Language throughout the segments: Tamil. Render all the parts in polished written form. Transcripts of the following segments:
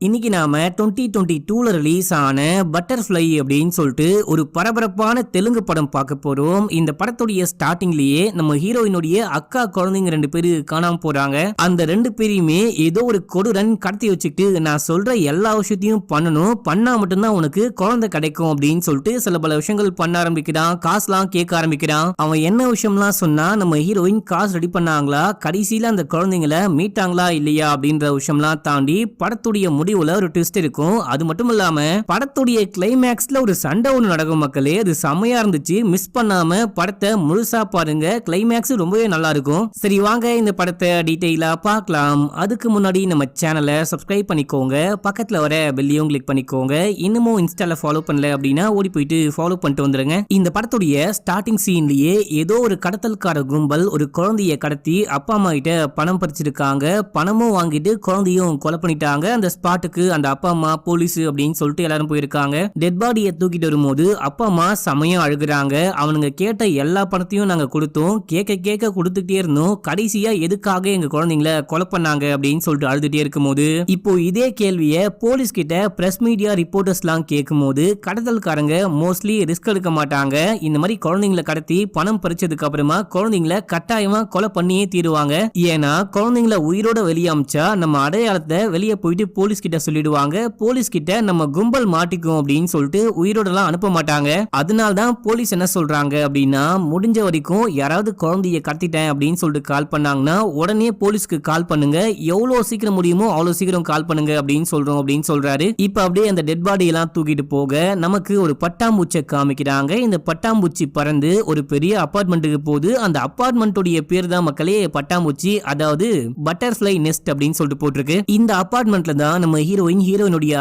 இன்னைக்கு நாம 2022ல ரிலீஸ் ஆன பட்டர்ஃப்ளை அப்படின்னு சொல்லிட்டு ஒரு பரபரப்பான தெலுங்கு படம் பார்க்க போறோம். இந்த படத்துடைய ஸ்டார்டிங்லயே நம்ம ஹீரோயினுடைய அக்கா குழந்தைங்க 2 பேரு காணாம போறாங்க. அந்த 2 பேரையுமே ஏதோ ஒரு கொடுரன் கடத்தி வச்சுக்கிட்டு நான் சொல்ற எல்லா விஷயத்தையும் பண்ணணும், பண்ணா மட்டும்தான் உனக்கு குழந்தை கிடைக்கும் அப்படின்னு சொல்லிட்டு சில பல விஷயங்கள் பண்ண ஆரம்பிக்கிறான். காசுலாம் கேட்க ஆரம்பிக்கிறான். அவன் என்ன விஷயம்லாம் சொன்னா நம்ம ஹீரோயின் காசு ரெடி பண்ணாங்களா, கடைசியில அந்த குழந்தைங்களை மீட்டாங்களா இல்லையா அப்படின்ற விஷயம்லாம் தாண்டி படத்துடைய முடிவுல ஒரு ட்விஸ்ட் இருக்கும். அது மட்டும் இல்லாம படத்துடைய கிளைமேக்ஸ்ல ஒரு சண்டை ஒன்று நடக்கும் மக்களே. அது செமையா இருந்துச்சு. மிஸ் பண்ணாம படத்தை முழுசா பாருங்க. கிளைமேக்ஸ் ரொம்பவே நல்லா இருக்கும். சரி வாங்க இந்த படத்தை டீடைலா பார்க்கலாம். அதுக்கு முன்னாடி நம்ம சேனலை சப்ஸ்கிரைப் பண்ணிக்கோங்க, பக்கத்துல வர பெல்லையும் கிளிக் பண்ணிக்கோங்க. இன்னமும் இன்ஸ்டால ஃபாலோ பண்ணல அப்படின்னா ஓடி போயிட்டு ஃபாலோ பண்ணிட்டு வந்துருங்க. இந்த படத்துடைய ஸ்டார்டிங் சீன்லயே ஏதோ ஒரு கடத்தல்கார கும்பல் ஒரு குழந்தைய கடத்தி அப்பா அம்மா கிட்ட பணம் பறிச்சிருக்காங்க. பணமும் வாங்கிட்டு குழந்தையும் கொலை பண்ணிட்டாங்க. அந்த ஸ்பாட்டுக்கு அந்த அப்பா அம்மா போலீஸ் அப்படின்னு சொல்லிட்டு எல்லாரும் போயிருக்காங்க. டெட் பாடியை தூக்கிட்டு வரும்போது அப்பா அம்மா சமயம் அழுகுறாங்க. அவனுங்க கேட்ட எல்லா பணத்தையும் நாங்க கொடுத்தோம், கேட்க கொடுத்துட்டே இருந்தோம், கடைசியா எதுக்காக எங்க குழந்தைங்களை கொலை பண்ணாங்க அப்படின்னு சொல்லிட்டு அழுதுட்டே இருக்கும்போது இப்போ இதே கேள்வியை போலீஸ் கிட்ட பிரஸ் மீடியா ரிப்போர்ட்டர்ஸ் எல்லாம் கேட்கும் போது கடத்தல்காரங்க மோஸ்ட்லி ரிஸ்க் எடுக்க மாட்டாங்க. இந்த மாதிரி குழந்தைங்களை கடத்தி பணம் பறிச்சதுக்கு அப்புறமா குழந்தைங்களை கட்டாயமா கொலை பண்ணியே தீருவாங்க. ஏன்னா குழந்தைங்களை உயிரோட வெளியே அமிச்சா நம்ம அடையாளத்தை வெளியே போயிட்டு போலீஸ் கிட்ட சொல்லிடுவாங்க. போலீஸ் கிட்ட நம்ம கும்பல் மாட்டிக்கும் அப்படின்னு சொல்லிட்டு உயிரோடலாம் அனுப்ப மாட்டாங்க. அதனால தான் போலீஸ் என்ன சொல்றாங்க அப்படின்னா, முடிஞ்ச வரைக்கும் யாராவது குழந்தைய கடத்திட்டேன் அப்படின்னு சொல்லிட்டு கால் பண்ணாங்கன்னா உடனே போலீஸ்க்கு கால் பண்ணுங்க, எவ்வளவு சீக்கிரம் முடியுமோ அவ்வளவு சீக்கிரம் கால் பண்ணுங்க அப்படின்னு சொல்றோம் அப்படின்னு சொல்றாரு. இப்ப அப்படியே அந்த டெட் பாடி எல்லாம் தூக்கிட்டு போக நமக்கு ஒரு பட்டாம்பூச்சை காமிக்கிறாங்க. இந்த பட்டாம்பூச்சி பறந்து ஒரு பெரிய அபார்ட்மெண்ட்டுக்கு போகுது. அந்த அபார்ட்மெண்ட்டுடைய பேர் தான் மக்களே பட்டாம்பூச்சி, அதாவது பட்டர்ஃப்ளை நெஸ்ட் அப்படின்னு சொல்லிட்டு போட்டிருக்கு. இந்த அபார்ட்மெண்ட்ல தான் நம்ம ஹீரோயினுடைய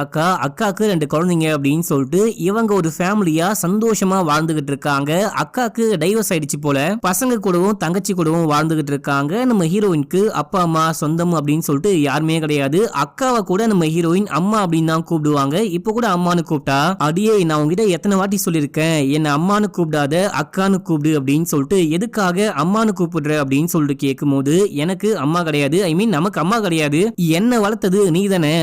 அக்காக்கு 2 குழந்தைங்க அப்படின்னு சொல்லிட்டு இவங்க ஒரு ஃபேமிலியா சந்தோஷமா வாழ்ந்துகிட்டு இருக்காங்க. அக்காக்கு டைவர்ஸ் ஆயிடுச்சு போல, பசங்க கூடவும் தங்கச்சி கூடவும் வாழ்ந்துகிட்டு இருக்காங்க. நம்ம ஹீரோயினுக்கு அப்பா அம்மா சொந்தம் அப்படின்னு சொல்லிட்டு யாருமே கிடையாது. அக்காவை கூட நம்ம ஹீரோயின் அம்மா அப்படின்னு தான் கூப்பிடுவாங்க. இப்ப கூட அம்மானு கூப்பிட்டா, அடியே நான் உங்ககிட்ட எத்தனை வாட்டி சொல்லியிருக்கேன் என்ன அம்மானு கூப்பிடாத அக்கானு கூப்பிடு அப்படின்னு சொல்லிட்டு, எதுக்காக அம்மானு கூப்பிடுற அப்படின்னு சொல்லிட்டு கேட்கும் போது எனக்கு அம்மா கிடையாது, ஐ மீன் நமக்கு அம்மா கிடையாது, என்ன வளர்த்தது நீதானே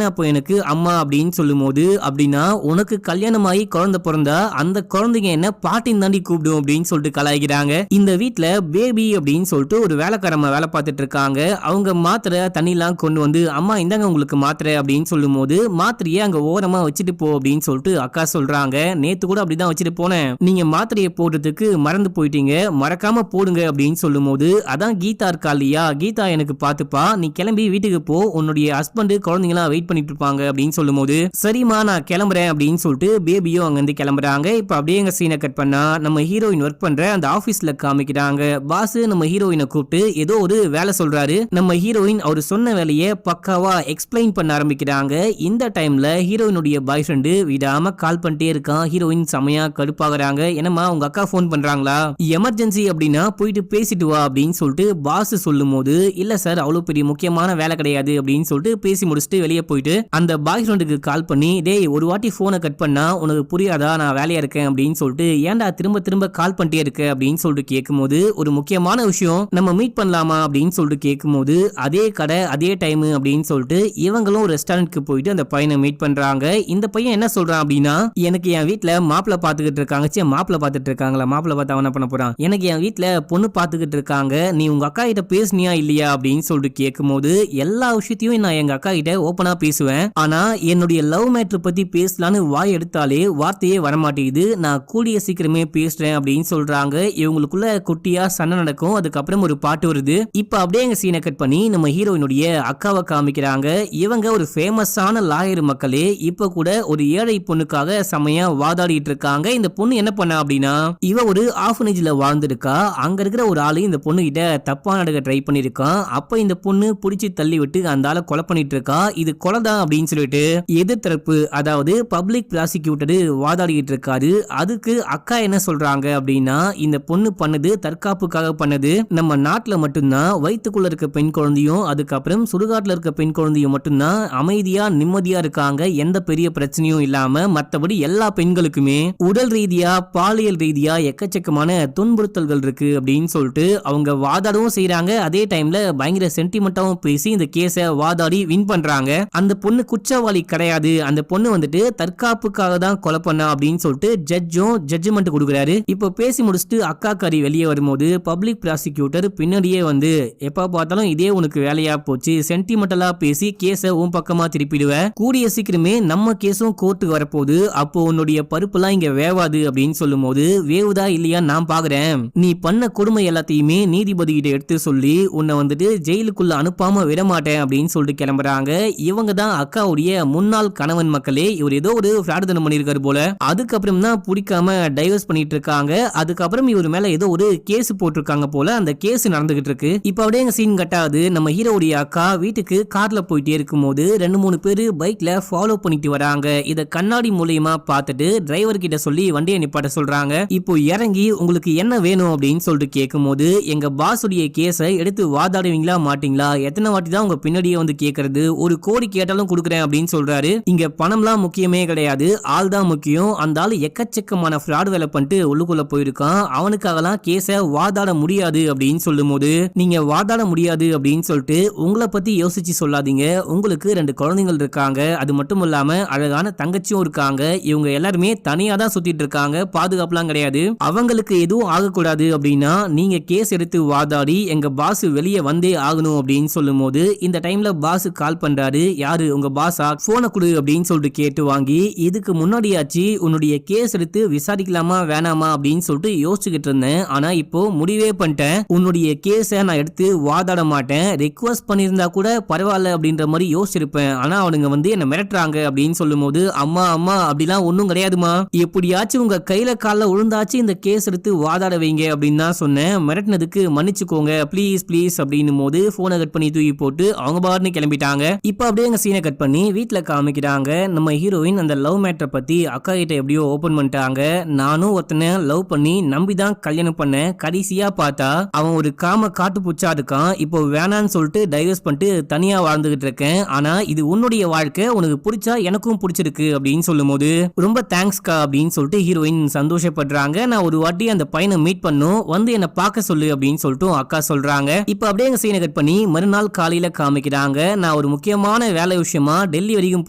அப்போ எனக்கு அம்மா அப்படின்னு சொல்லும் போது, அப்படின்னா உனக்கு கல்யாணமாயி குழந்தை பிறந்தா அந்த குழந்தைங்க என்ன பாட்டின் தாண்டி கூப்பிடும் அப்படின்னு சொல்லிட்டு கலாய்க்கிறாங்க. இந்த வீட்டுல பேபி அப்படின்னு சொல்லிட்டு ஒரு வேலைக்காரமா வேலை பார்த்துட்டு இருக்காங்க. அவங்க மாத்திரை தண்ணிலாம் கொண்டு வந்து அம்மா இந்தாங்க உங்களுக்கு மாத்திரை அப்படின்னு சொல்லும் போது, மாத்திரையை அங்க ஓரமா வச்சுட்டு போ அப்படின்னு சொல்லிட்டு அக்கா சொல்றாங்க. நேத்து கூட அப்படிதான் வச்சுட்டு போனேன், நீங்க மாத்திரையை போடுறதுக்கு மறந்து போயிட்டீங்க, மறக்காம போடுங்க அப்படின்னு சொல்லும் போது, அதான் கீதா இருக்கா இல்லையா, கீதா எனக்கு பாத்துப்பா, நீ கிளம்பி வீட்டுக்கு போ, உன்னுடைய ஹஸ்பண்ட் குழந்தைங்களா வெயிட் பண்ணிட்டு இருப்பாங்க அப்படின்னு சொல்லும் போது, சரிமா நான் கிளம்புறேன் அப்படின்னு சொல்லிட்டு பேபியும் அங்க இருந்து கிளம்புறாங்க. இப்ப அப்படியே எங்க சீனை கட் பண்ணா நம்ம ஹீரோயின் ஒர்க் பண்ற அந்த ஆபீஸ்ல காமிக்கிறாங்க. பாஸ் நம்ம ஹீரோயினை கூப்பிட்டு ஏதோ ஒரு வேலை சொல்றாரு. நம்ம ஹீரோயின் அவர் சொன்ன வேலையை பக்காவா எக்ஸ்பிளைன் பண்ண ஆரம்பிக்கிறாங்க. இந்த டைம்ல ஹீரோயினுடைய பாய் ஃப்ரெண்டு விடாம கால் பண்ணிட்டே இருக்கான். ஹீரோயின் செமையா கடுப்பாகிறாங்க. என்னமா உங்க அக்கா போன் பண்றாங்களா, எமர்ஜென்சி அப்படின்னா போயிட்டு பேசிட்டு வா அப்படின்னு சொல்லிட்டு பாஸ் சொல்லும் போது, இல்ல சார் அவ்வளவு பெரிய முக்கியமான வேலை கிடையாது அப்படின்னு சொல்லிட்டு பேசி முடிச்சுட்டு வெளியே போயிட்டு அந்த பாய் ஃப்ரெண்டுக்கு கால் பண்ணி, டேய் ஒரு வாட்டி போனை கட் பண்ணா உனக்கு புரியாதா, நான் வேலையா இருக்கேன் அப்படின்னு சொல்லிட்டு ஏன்டா திரும்ப கால் பண்ணிட்டே இருக்க அப்படின்னு சொல்லிட்டு கேட்கும்போது, ஒரு முக்கியமான விஷயம் நம்ம மீட் பண்ணலாமா அப்படின்னு சொல்லிட்டு கேட்கும்போது, அதே கடை அதே டைம் அப்படின்னு சொல்லிட்டு இவங்களும் ரெஸ்டாரண்ட்க்கு போயிட்டு அந்த பையனை மீட் பண்றாங்க. இந்த பையன் என்ன சொல்றான் அப்படின்னா, எனக்கு என் வீட்டுல மாப்பிள்ள பாத்துக்கிட்டு இருக்காங்க, மாப்பிள்ள பாத்துட்டு இருக்காங்களா, மாப்பிள்ள பார்த்து அவன் என்ன பண்ண போறான், எனக்கு என் வீட்டுல பொண்ணு பாத்துக்கிட்டு இருக்காங்க, நீ உங்க அக்கா கிட்ட பேசுனியா இல்லையா அப்படின்னு சொல்லிட்டு கேட்கும்போது, எல்லா விஷயத்தையும் நான் எங்க அக்கா கிட்ட ஓப்பனா பேசுவேன், ஆனா என்னுடைய லவ் மேட்டர் பத்தி பேசலான்னு வாய் எடுத்தாலே வார்த்தையே வரமாட்டேங்குது, நான் கூடிய சீக்கிரமே பேசுறேன் அப்படின்னு சொல்றாங்க. இவங்களுக்குள்ள குட்டியா சண்டை நடக்கும். அதுக்கப்புறம் ஒரு பாட்டு வருது. இப்ப அப்படியே எங்க சீனை கட் பண்ணி நம்ம ஹீரோயினுடைய அக்காவை காமிக்கிறாங்க. இவங்க ஒரு ஃபேமஸான லாயர் மக்களே. இப்ப கூட ஒரு ஏழை பொண்ணுக்காக செமையா வாதாடிட்டு இருக்காங்க. இந்த பொண்ணு என்ன பண்ணா அப்படின்னா, இவ ஒரு ஆர்ஃபனேஜ்ல வாழ்ந்திருக்கா. அங்க இருக்கிற ஒரு ஆளு இந்த பொண்ணு கிட்ட தப்பா நடக்க ட்ரை பண்ணிருக்கான். அப்ப இந்த பொண்ணு புடிச்சு தள்ளி விட்டு அந்த ஆளை கொலை பண்ணிட்டு இருக்கா. இது கொலைதான் அப்படின்னு சொல்லிட்டு எதிர்த்தரப்பு, அதாவது பப்ளிக் ப்ராசிக்யூட்டர் வாதாடிட்டு இருக்காரு. அதுக்கு அக்கா என்ன சொல்றாங்க அப்படின்னா, இந்த பொண்ணு பண்ணது தற்காப்புக்காக பண்ணது, நம்ம நாட்டுல மட்டும்தான் வயிற்றுக்குள்ள இருக்க பெண் குழந்தையும் அதுக்கப்புறம் சுடுகாட்டுல இருக்க பெண் குழந்தையும் மட்டும்தான் அமைதியா நிம்மதியா இருக்காங்க, எந்த பெரிய பிரச்சனையும் இல்லாம. மத்தபடி எல்லா பெண்களுக்குமே உடல் ரீதியா பாலியல் ரீதியா எக்கச்சக்கமான துன்புறுத்தல்கள் இருக்கு அப்படின்னு சொல்லிட்டு அவங்க வாதாடவும் செய்யறாங்க. அதே டைம்ல பயங்கர சென்டிமெண்டாவும் பேசி இந்த கேஸை வாதாடி வின் பண்றாங்க. அந்த பொண்ணு குற்றவாளி கிடையாது, அந்த பொண்ணு வந்துட்டு தற்காப்புக்காக தான் கொலை பண்ணா அப்படின்னு சொல்லிட்டு ஜட்ஜும் ஜட்ஜ்மெண்ட் கொடுக்குறாரு. இப்போ பேசி முடிச்சுட்டு அக்கா காரி வெளியே வரும்போது பப்ளிக் ப்ராசிக்யூட்டர் பின்னாடியே வந்து எப்ப பார்த்தாலும் இதே உனக்கு வேலையா போச்சு, சென்டிமெண்டலா பேசி கேஸ உன் பக்கமா திருப்பிடுவ, கூடிய சீக்கிரமே நம்ம கேஸும் கோர்ட்டுக்கு வரப்போகுது, அப்போ உன்னுடைய பருப்புலாம் இங்க வேவாது அப்படின்னு சொல்லும் போது வேவுதா இல்லையா நான் பாக்குறேன், நீ பண்ண கொடுமை எல்லாத்தையுமே நீதிபதி கிட்ட எடுத்து சொல்லி உன்னை வந்துட்டு ஜெயிலுக்குள்ள அனுப்பாம விட மாட்டேன் அப்படின்னு சொல்லிட்டு கிளம்புறாங்க. இவங்க தான் அக்காவுடைய முன்னாள் கணவன் மக்களே. இவர் ஏதோ ஒரு பிரார்த்தனம் பண்ணிருக்காரு போல, அதுக்கப்புறம் தான் பிடிக்காம டைவர்ஸ் பண்ணிட்டு இருக்காங்க. அதுக்கப்புறம் இவர் மேல ஏதோ ஒரு கேஸ் போட்டிருக்காங்க போல, அந்த கேஸ் நடந்துகிட்டு இருக்கு. இப்ப அப்படியே எங்க சீன் கட்டாது. நம்ம ஹீரோடைய அக்கா வீட்டுக்கு கார்ல போயிட்டே இருக்கும்போது 2-3 பேரு பைக்ல ஃபாலோ பண்ணிட்டு வராங்க. இத கண்ணாடி மூலியமா பார்த்துட்டு டிரைவர் கிட்ட சொல்லி வண்டியை நிப்பாட்ட சொல்றாங்க. இப்போ இறங்கி உங்களுக்கு என்ன வேணும் அப்படின்னு சொல்லிட்டு கேட்கும்போது எங்க பாஸுடைய கேஸை எடுத்து வாதாடுவீங்களா மாட்டீங்களா, எத்தனை வாட்டி தான் உங்க பின்னாடியே வந்து கேட்கறது, 1 கோடி கேட்டாலும் கொடுக்குறேன் அப்படின்னு சொல்றாரு. இங்க பணம்லாம் முக்கியமே கிடையாது, ஆள் தான் முக்கியம். அந்த ஆள் எக்கச்சக்கமான ஃப்ராட் வேலை பண்ணிட்டு உள்ளுக்குள்ள போயிருக்கான், அவனுக்காகலாம் கேஸை வாதாட முடியாது அப்படின்னு சொல்லும் போது நீங்க வாதாட முடியாது அப்படின்னு சொல்லிட்டு உங்களை பத்தி யோசிச்சு சொல்லாதீங்க, உங்களுக்கு 2 குழந்தைகள் இருக்காங்க, அது மட்டும் இல்லாம அழகான தங்கச்சியும் இருக்காங்க, இவங்க எல்லாருமே தனியா தான் சுத்திட்டு இருக்காங்க, பாதுகாப்புலாம் கிடையாது, அவங்களுக்கு எதுவும் ஆகக்கூடாது அப்படின்னா நீங்க கேஸ் எடுத்து வாதாடி எங்க பாஸ் வெளியே வந்தே ஆகணும் அப்படின்னு சொல்லும் போது இந்த டைம்ல பாஸ் கால் பண்றாரு. யாரு உங்க பாஸா, போனை கொடு அப்படின்னு சொல்லிட்டு கேட்டு வாங்கி இதுக்கு முன்னாடியாச்சு உன்னுடைய கேஸ் எடுத்து விசாரிக்கலாமா வேணாமா அப்படின்னு சொல்லிட்டு யோசிச்சுக்கிட்டு இருந்தேன், ஆனா இப்போ முடிவே பண்ணிட்டேன், உன்னுடைய கேஸை நான் எடுத்து வாதாட மாட்டேன், ரெக்வஸ்ட் பண்ணியிருந்தா கூட பரவாயில்ல அப்படின்ற மாதிரி யோசிச்சிருப்பேன், ஆனா அவனுங்க வந்து என்ன மிரட்டுறாங்க அப்படின்னு சொல்லும் போது அம்மா அம்மா அப்படிலாம் ஒன்னும் கிடையாதுமா, எப்படியாச்சும் உங்க கையில கால உழுந்தாச்சு இந்த கேஸ் எடுத்து வாதாட வைங்க அப்படின்னு தான் சொன்னேன், மிரட்டினதுக்கு மன்னிச்சுக்கோங்க ப்ளீஸ் ப்ளீஸ் அப்படின்னும் போது போனை கட் பண்ணி தூக்கி போட்டு அவங்க பாருன்னு கிளம்பிட்டாங்க. இப்ப அப்படியே எங்க சீனை கட் பண்ணி வீட்டுல காமிக்கிறாங்க. நம்ம ஹீரோயின் அந்த லவ் மேட்டரை பத்தி அக்கா கிட்ட எப்படியோ ஓபன் பண்ணிட்டாங்க. நானும் ஒருத்தனை லவ் பண்ணி நம்பிதான் கல்யாணம் பண்ணேன், கடைசியா பார்த்தா அவன் ஒரு காம காட்டு பூச்சா இருக்கான், இப்போ வேணான்னு சொல்லிட்டு டைவர்ஸ் பண்ணிட்டு தனியா வாழ்ந்துகிட்டு இருக்கேன், ஆனா இது உன்னுடைய வாழ்க்கை, உனக்கு பிடிச்சா எனக்கும் பிடிச்சிருக்கு அப்படின்னு சொல்லும் போது ரொம்ப தேங்க்ஸ்கா அப்படின்னு சொல்லிட்டு ஹீரோயின் சந்தோஷப்படுறாங்க. நான் ஒரு வாட்டி அந்த பையனை மீட் பண்ணும் வந்து என்ன பார்க்க சொல்லு அப்படின்னு சொல்லிட்டு அக்கா சொல்றாங்க. இப்ப அப்படியே எங்க சீனை கட் பண்ணி மறுநாள் காலையில காமிக்கிறாங்க. நான் ஒரு முக்கியமான வேலை விஷயமா டெல்லி வரைக்கும்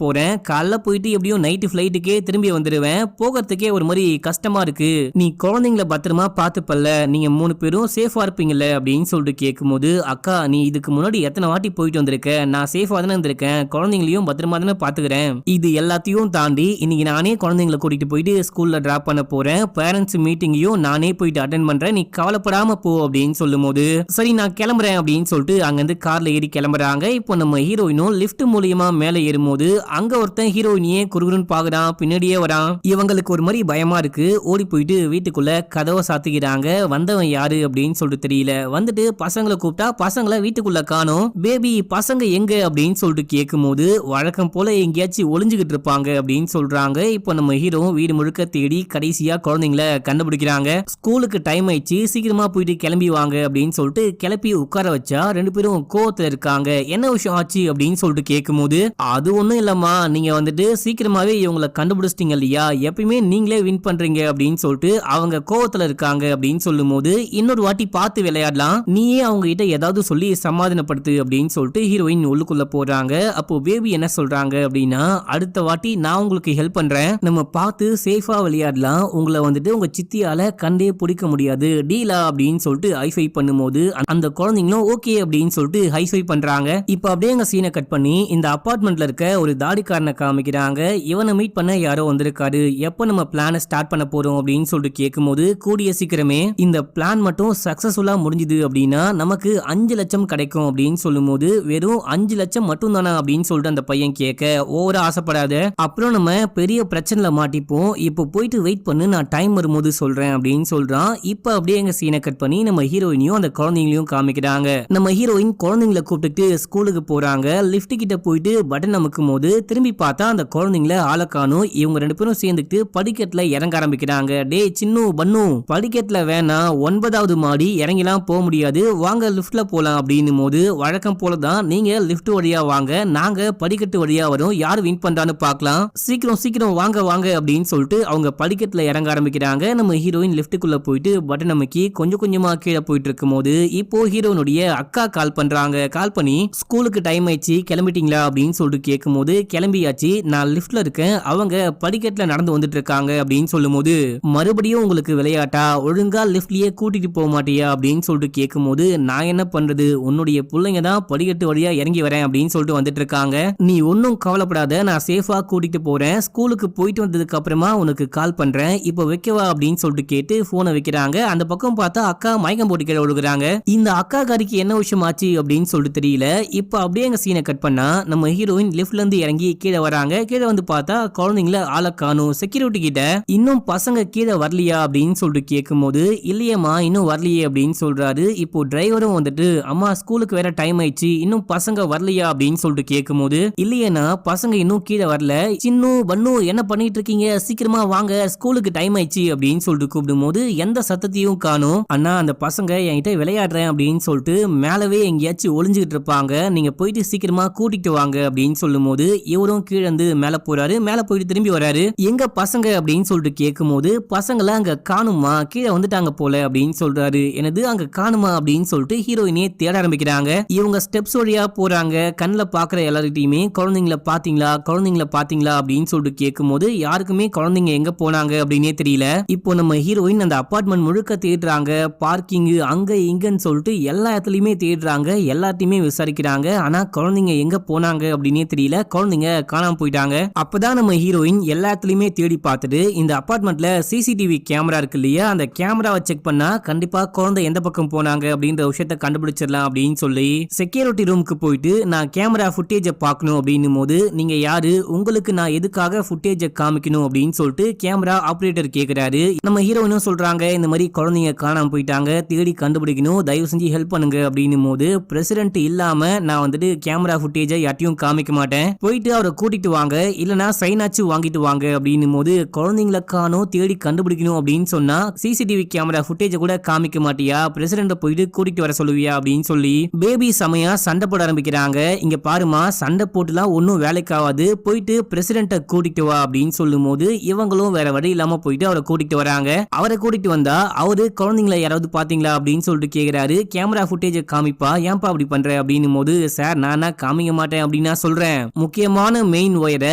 போறேன், காலைல போயிட்டு எப்படியும் நைட்டு ஃபிளைட்டுக்கே திரும்பி வந்துடுவேன், போகிறதுக்கே ஒரு மாதிரி கஷ்டமா இருக்கு, நீ குழந்தைங்களை பத்திரமா பார்த்துப்பல்ல, நீங்க 3 பேரும் சேஃபா இருப்பீங்கல்ல அப்படின்னு சொல்லிட்டு கேட்கும்போது அக்கா நீ இதுக்கு முன்னாடி எத்தனை வாட்டி போயிட்டு வந்திருக்க, நான் சேஃபா தானே இருந்திருக்கேன், குழந்தைங்களையும் பத்திரமா தானே பாத்துக்கிறேன், இது எல்லாத்தையும் தாண்டி இன்னைக்கு நானே குழந்தைங்களை கூட்டிட்டு போயிட்டு ஸ்கூல்ல டிராப் பண்ண போறேன், பேரண்ட்ஸ் மீட்டிங்கையும் நானே போயிட்டு அட்டென்ட் பண்றேன், நீ கவலைப்படாம போ அப்படின்னு சொல்லும் போது சரி நான் கிளம்புறேன் அப்படின்னு சொல்லிட்டு அங்கிருந்து கார்ல ஏறி கிளம்புறாங்க. இப்போ நம்ம ஹீரோயினும் லிஃப்ட் மூலியமா மேலே ஏறும்போது அங்க ஒருத்தன் ஹீரோயினியே குறுகுறுன்னு பாக்குறான், பின்னாடியே வரான். இவங்களுக்கு ஒரு மாதிரி பயமா இருக்கு, ஓடி போயிட்டு வீட்டுக்குள்ள கதவை சாத்திக்கிறாங்க. வந்தவன் யாரு அப்படின்னு சொல்லிட்டு தெரியல, வந்துட்டு பசங்களை கூப்பிட்டா பசங்களை வீட்டுக்குள்ள காணோம், பேபி பசங்க எங்க அப்படின்னு சொல்லிட்டு கேட்கும் போது வழக்கம் போல எங்கேயாச்சும் ஒளிஞ்சுகிட்டு இருப்பாங்க அப்படின்னு சொல்றாங்க. இப்போ நம்ம ஹீரோ வீடு முழுக்க தேடி கடைசியா குழந்தைங்களை கண்டுபிடிக்கிறாங்க. ஸ்கூலுக்கு டைம் ஆயிடுச்சு, சீக்கிரமா போயிட்டு கிளம்பி வாங்க அப்படின்னு சொல்லிட்டு கிளப்பி உட்கார வச்சா 2 பேரும் கோவத்துல இருக்காங்க. என்ன விஷயம் ஆச்சு அப்படின்னு சொல்லிட்டு கேட்கும் போது அது ஒண்ணும் இல்லம்மா, நீங்க வந்துட்டு சீக்கிரமாவே இவங்களை கண்டுபிடிச்சிட்டீங்க இல்லையா, எப்பயுமே நீங்களே வின் பண்றீங்க அப்படின்னு சொல்லிட்டு அவங்க கோவத்துல இருக்காங்க அப்படின்னு சொல்லும் போது இன்னொரு வாட்டி பார்த்து விளையாடலாம், நீயே அவங்க கிட்ட ஏதாவது சொல்லி சமாதானப்படுத்து அப்படின்னு சொல்லிட்டு ஹீரோயின் உள்ளுக்குள்ள போறாங்க. அப்போ பேபி என்ன சொல்றாங்க அப்படின்னா அடுத்த வாட்டி நான் உங்களுக்கு ஹெல்ப் பண்றேன், நம்ம பார்த்து சேஃபா விளையாடலாம், உங்களை வந்துட்டு உங்க சித்தியால கண்டே பிடிக்க முடியாது டீலா அப்படின்னு சொல்லிட்டு ஹைஃபை பண்ணும்போது அந்த குழந்தைங்களும் ஓகே அப்படின்னு சொல்லிட்டு ஹைஃபை பண்றாங்க. இப்ப அப்படியே எங்க சீனை கட் பண்ணி இந்த அபார்ட்மெண்ட்ல இருக்க ஒரு தாடிக்காரனை காமிக்கிறாங்க. இவனை மீட் பண்ண யாரோ வந்திருக்காரு, எப்ப நம்ம பிளான ஸ்டார்ட் பண்ண போறோம் அப்படின்னு சொல்லிட்டு கேட்கும்போது கூடிய சீக்கிரமே இந்த பிளான் மட்டும் சக்சஸ்ஃபுல்லா முடிஞ்சுது அப்படின்னா நமக்கு 5 லட்சம் கிடைக்கும் அப்படின்னு சொல்லும் போது வெறும் 5 லட்சம் மட்டும் தானா அப்படின்னு சொல்லிட்டு அந்த பையன் கேட்க ஓவரா ஆசைப்படாத, அப்புறம் நம்ம பெரிய பிரச்சனைல மாட்டிப்போம், இப்போ போயிட்டு வெயிட் பண்ணு நான் டைம் வரும்போது சொல்றேன் அப்படின்னு சொல்றான். இப்ப அப்படியே எங்க சீனை கட் பண்ணி நம்ம ஹீரோயினையும் அந்த குழந்தைங்களையும் காமிக்கிறாங்க. நம்ம ஹீரோயின் குழந்தைங்களை கூப்பிட்டு ஸ்கூலுக்கு போறாங்க. லிஃப்ட் கிட்ட போயிட்டு பட்டன் அமுக்கும் போது திரும்பி பார்த்தா அந்த குழந்தைங்களை ஆளக்கானும். இவங்க 2 பேரும் சேர்ந்துட்டு படிக்கட்டுல இறங்க ஆரம்பிக்கிறாங்க. டே சின்னு பன்னு, படிக்கட்டுல வேணா 9வது மாடி இறங்கிலாம் போக முடியாது, வாங்க லிஃப்ட்ல போலாம் அப்படின்னும் போது வழக்கம் போலதான் நீங்க லிஃப்ட் வழியா வாங்க, நாங்க படிக்கட்டு வழியா வரும், யார் வின் பண்றான்னு பார்க்கலாம், சீக்கிரம் சீக்கிரம் வாங்க வாங்க அப்படின்னு சொல்லிட்டு அவங்க படிக்கட்டுல இறங்க ஆரம்பிக்கிறாங்க. நம்ம ஹீரோயின் லிஃப்ட்டுக்குள்ள போயிட்டு பட்டன் அமைக்கி கொஞ்சம் கொஞ்சமா கீழே போயிட்டு இருக்கும் போது இப்போ ஹீரோனுடைய அக்கா கால் பண்றாங்க. கால் பண்ணி ஸ்கூலுக்கு டைம் ஆயிடுச்சு கிளம்பிட்டீங்களா கிளம்பிட்டீங்களா அப்படின்னு சொல்லிட்டு கேட்கும்போது கிளம்பியாச்சு, நான் லிஃப்ட்ல இருக்கேன், அவங்க படிக்கட்டுல நடந்து வந்துட்டு இருக்காங்க அப்படின்னு சொல்லும்போது மறுபடியும் உங்களுக்கு விளையாட்டா, ஒழுங்கா லிஃப்ட்லயே கூட்டிட்டு போக மாட்டியா அப்படின்னு சொல்லிட்டு கேட்கும்போது நான் என்ன பண்றது, உன்னுடைய பிள்ளைங்க தான் படிக்கட்டு வழியா இறங்கி வரேன் அப்படின்னு சொல்லிட்டு வந்துட்டு இருக்காங்க, நீ ஒன்னும் கவலைப்படாத, நான் சேஃபா கூட்டிட்டு போறேன், ஸ்கூலுக்கு போயிட்டு வந்ததுக்கு அப்புறமா உனக்கு கால் பண்றேன், இப்போ வைக்கவா அப்படின்னு சொல்லிட்டு கேட்டு போனை வைக்கிறாங்க. அந்த பக்கம் பார்த்தா அக்கா மயக்கம் போட்டு கீழே விழுகுறாங்க. இந்த அக்கா காரிக்கு என்ன விஷயம் ஆச்சு அப்படின்னு சொல்லிட்டு தெரியல. இப்போ அப்படியே எங்க சீனை கட் பண்ணா நம்ம ஹீரோயின் லிஃப்ட்ல இருந்து இறங்கி கீழே வராங்க. கீழே வந்து பார்த்தா குழந்தைங்கள ஆளை காணும். செக்யூரிட்டி கிட்ட இன்னும் பசங்க கீழே வரலையா அப்படின்னு சொல்லிட்டு கேட்கும்போது இல்லையம்மா இன்னும் வரலையே அப்படின்னு சொல்றாரு. இப்போ டிரைவரும் வந்துட்டு அம்மா ஸ்கூலுக்கு வேற டைம் ஆயிடுச்சு, இன்னும் பசங்க வரலையா அப்படின்னு சொல்லிட்டு கேட்கும்போது இல்லையேனா பசங்க இன்னும் கீழே வரல, சின்னு பன்னு என்ன பண்ணிட்டு இருக்கீங்க, சீக்கிரமா வாங்க ஸ்கூலுக்கு டைம் ஆயிடுச்சு அப்படின்னு சொல்லிட்டு கூப்பிடும் போது எந்த சத்தத்தையும் காணும். அண்ணா அந்த பசங்க என்கிட்ட விளையாடுறேன் அப்படின்னு சொல்லிட்டு மேலவே எங்கேயாச்சும் ஒளிஞ்சுக்கிட்டு இருப்பாங்க, நீங்க போயிட்டு சீக்கிரமா கூட்டிட்டு வாங்க அப்படின்னு சொல்லும் போது இவரும் கீழே இருந்து மேல போறாரு. மேல போயிட்டு திரும்பி வராரு. எங்க பசங்க அப்படின்னு சொல்லிட்டு கேட்கும் போது பசங்களை அங்க காணுமா, கீழே வந்துட்டாங்க போல அப்படின்னு சொல்றாரு. எனது அங்க காணுமா அப்படின்னு சொல்லிட்டு ஹீரோயினே தேட ஆரம்பிக்கிறாங்க. இவங்க ஸ்டெப்ஸ் வழியா போறாங்க. கண்ணில் பாக்குற எல்லார்கிட்டயுமே குழந்தைங்களை பாத்தீங்களா குழந்தைங்களை பாத்தீங்களா அப்படின்னு சொல்லிட்டு கேட்கும் போது யாருக்குமே குழந்தைங்க எங்க போனாங்க அப்படின்னே தெரியல. இப்போ நம்ம ஹீரோயின் அந்த அபார்ட்மெண்ட் முழுக்க தேடுறாங்க, பார்க்கிங் அங்க இங்கன்னு சொல்லிட்டு எல்லா இடத்துலயுமே தேடுறாங்க, எல்லாத்தையுமே விசாரிக்கிறாங்க. ஆனா குழந்தைங்க எங்க போனாங்க அப்படின்னே தெரியல, குழந்தைங்க காணாம போயிட்டாங்க. அப்பதான் நம்ம ஹீரோயின் எல்லா இடத்துலயுமே தேடி பார்த்துட்டு இந்த அபார்ட்மெண்ட்ல சிசிடிவி கேமரா இருக்கு இல்லையா, அந்த கேமராவை செக் பண்ணா கண்டிப்பா குழந்தை எந்த பக்கம் போனாங்க அப்படின்ற விஷயத்தை கண்டுபிடிச்சிடலாம் அப்படின்னு சொல்லி செக்யூரிட்டி ரூமுக்கு போயிட்டு நான் கேமரா ஃபுட்டேஜை பார்க்கணும் அப்படின்னும் போது நீங்க யாரு, உங்களுக்கு நான் எதுக்காக ஃபுட்டேஜை காமிக்கணும் அப்படின்னு சொல்லிட்டு கேமரா ஆபரேட்டர் கேக்குறாரு. நம்ம ஹீரோயினும் சொல்றாங்க இந்த மாதிரி குழந்தைங்க காணாம போயிட்டாங்க, தேடி கண்டுபிடிக்கணும், தயவு செஞ்சு ஹெல்ப் பண்ணுங்க அப்படின்னும் போது பிரசிடென்ட் இல்லாம நான் வந்துட்டு கேமரா ஃபுட்டேஜை யார்ட்டையும் காமிக்க மாட்டேன், போயிட்டு அவரை கூட்டிட்டு வாங்க, இல்லனா சைனாச்சு வாங்கிட்டு வாங்க அப்படின்னும் போது குழந்தைங்களை காணோம் தேடி கண்டுபிடிக்கணும் அப்படின்னு சொன்னா சிசிடிவி கேமரா ஃபுட்டேஜை கூட காமிக்க மாட்டியா, பிரசிடென்ட் போயிட்டு கூட்டிட்டு வர சொல்லுவியா அப்படின்னு சொல்லி பேபி சமயா சண்டை போட ஆரம்பிக்கிறாங்க. இங்க பாருமா சண்டை போட்டுலாம் ஒன்னும் வேலைக்கு ஆகாது, போயிட்டு பிரசிடென்ட்டை கூட்டிட்டு வா அப்படின்னு சொல்லும் போது இவங்களும் வேற வழி இல்லாம போயிட்டு அவரை கூட்டிட்டு வராங்க. அவரை கூட்டிட்டு வந்தா அவரு குழந்தைங்களை யாராவது பாத்தீங்களா அப்படின்னு சொல்லிட்டு கேக்குறாரு. கேமரா ஃபுட்டேஜை காமிப்பா, ஏன்பா அப்படி பண்ற அப்படின்னும் போது சார் நானா காமிக்க மாட்டேன் அப்படின்னு நான் சொல்றேன், முக்கியமான மெயின் ஒயரை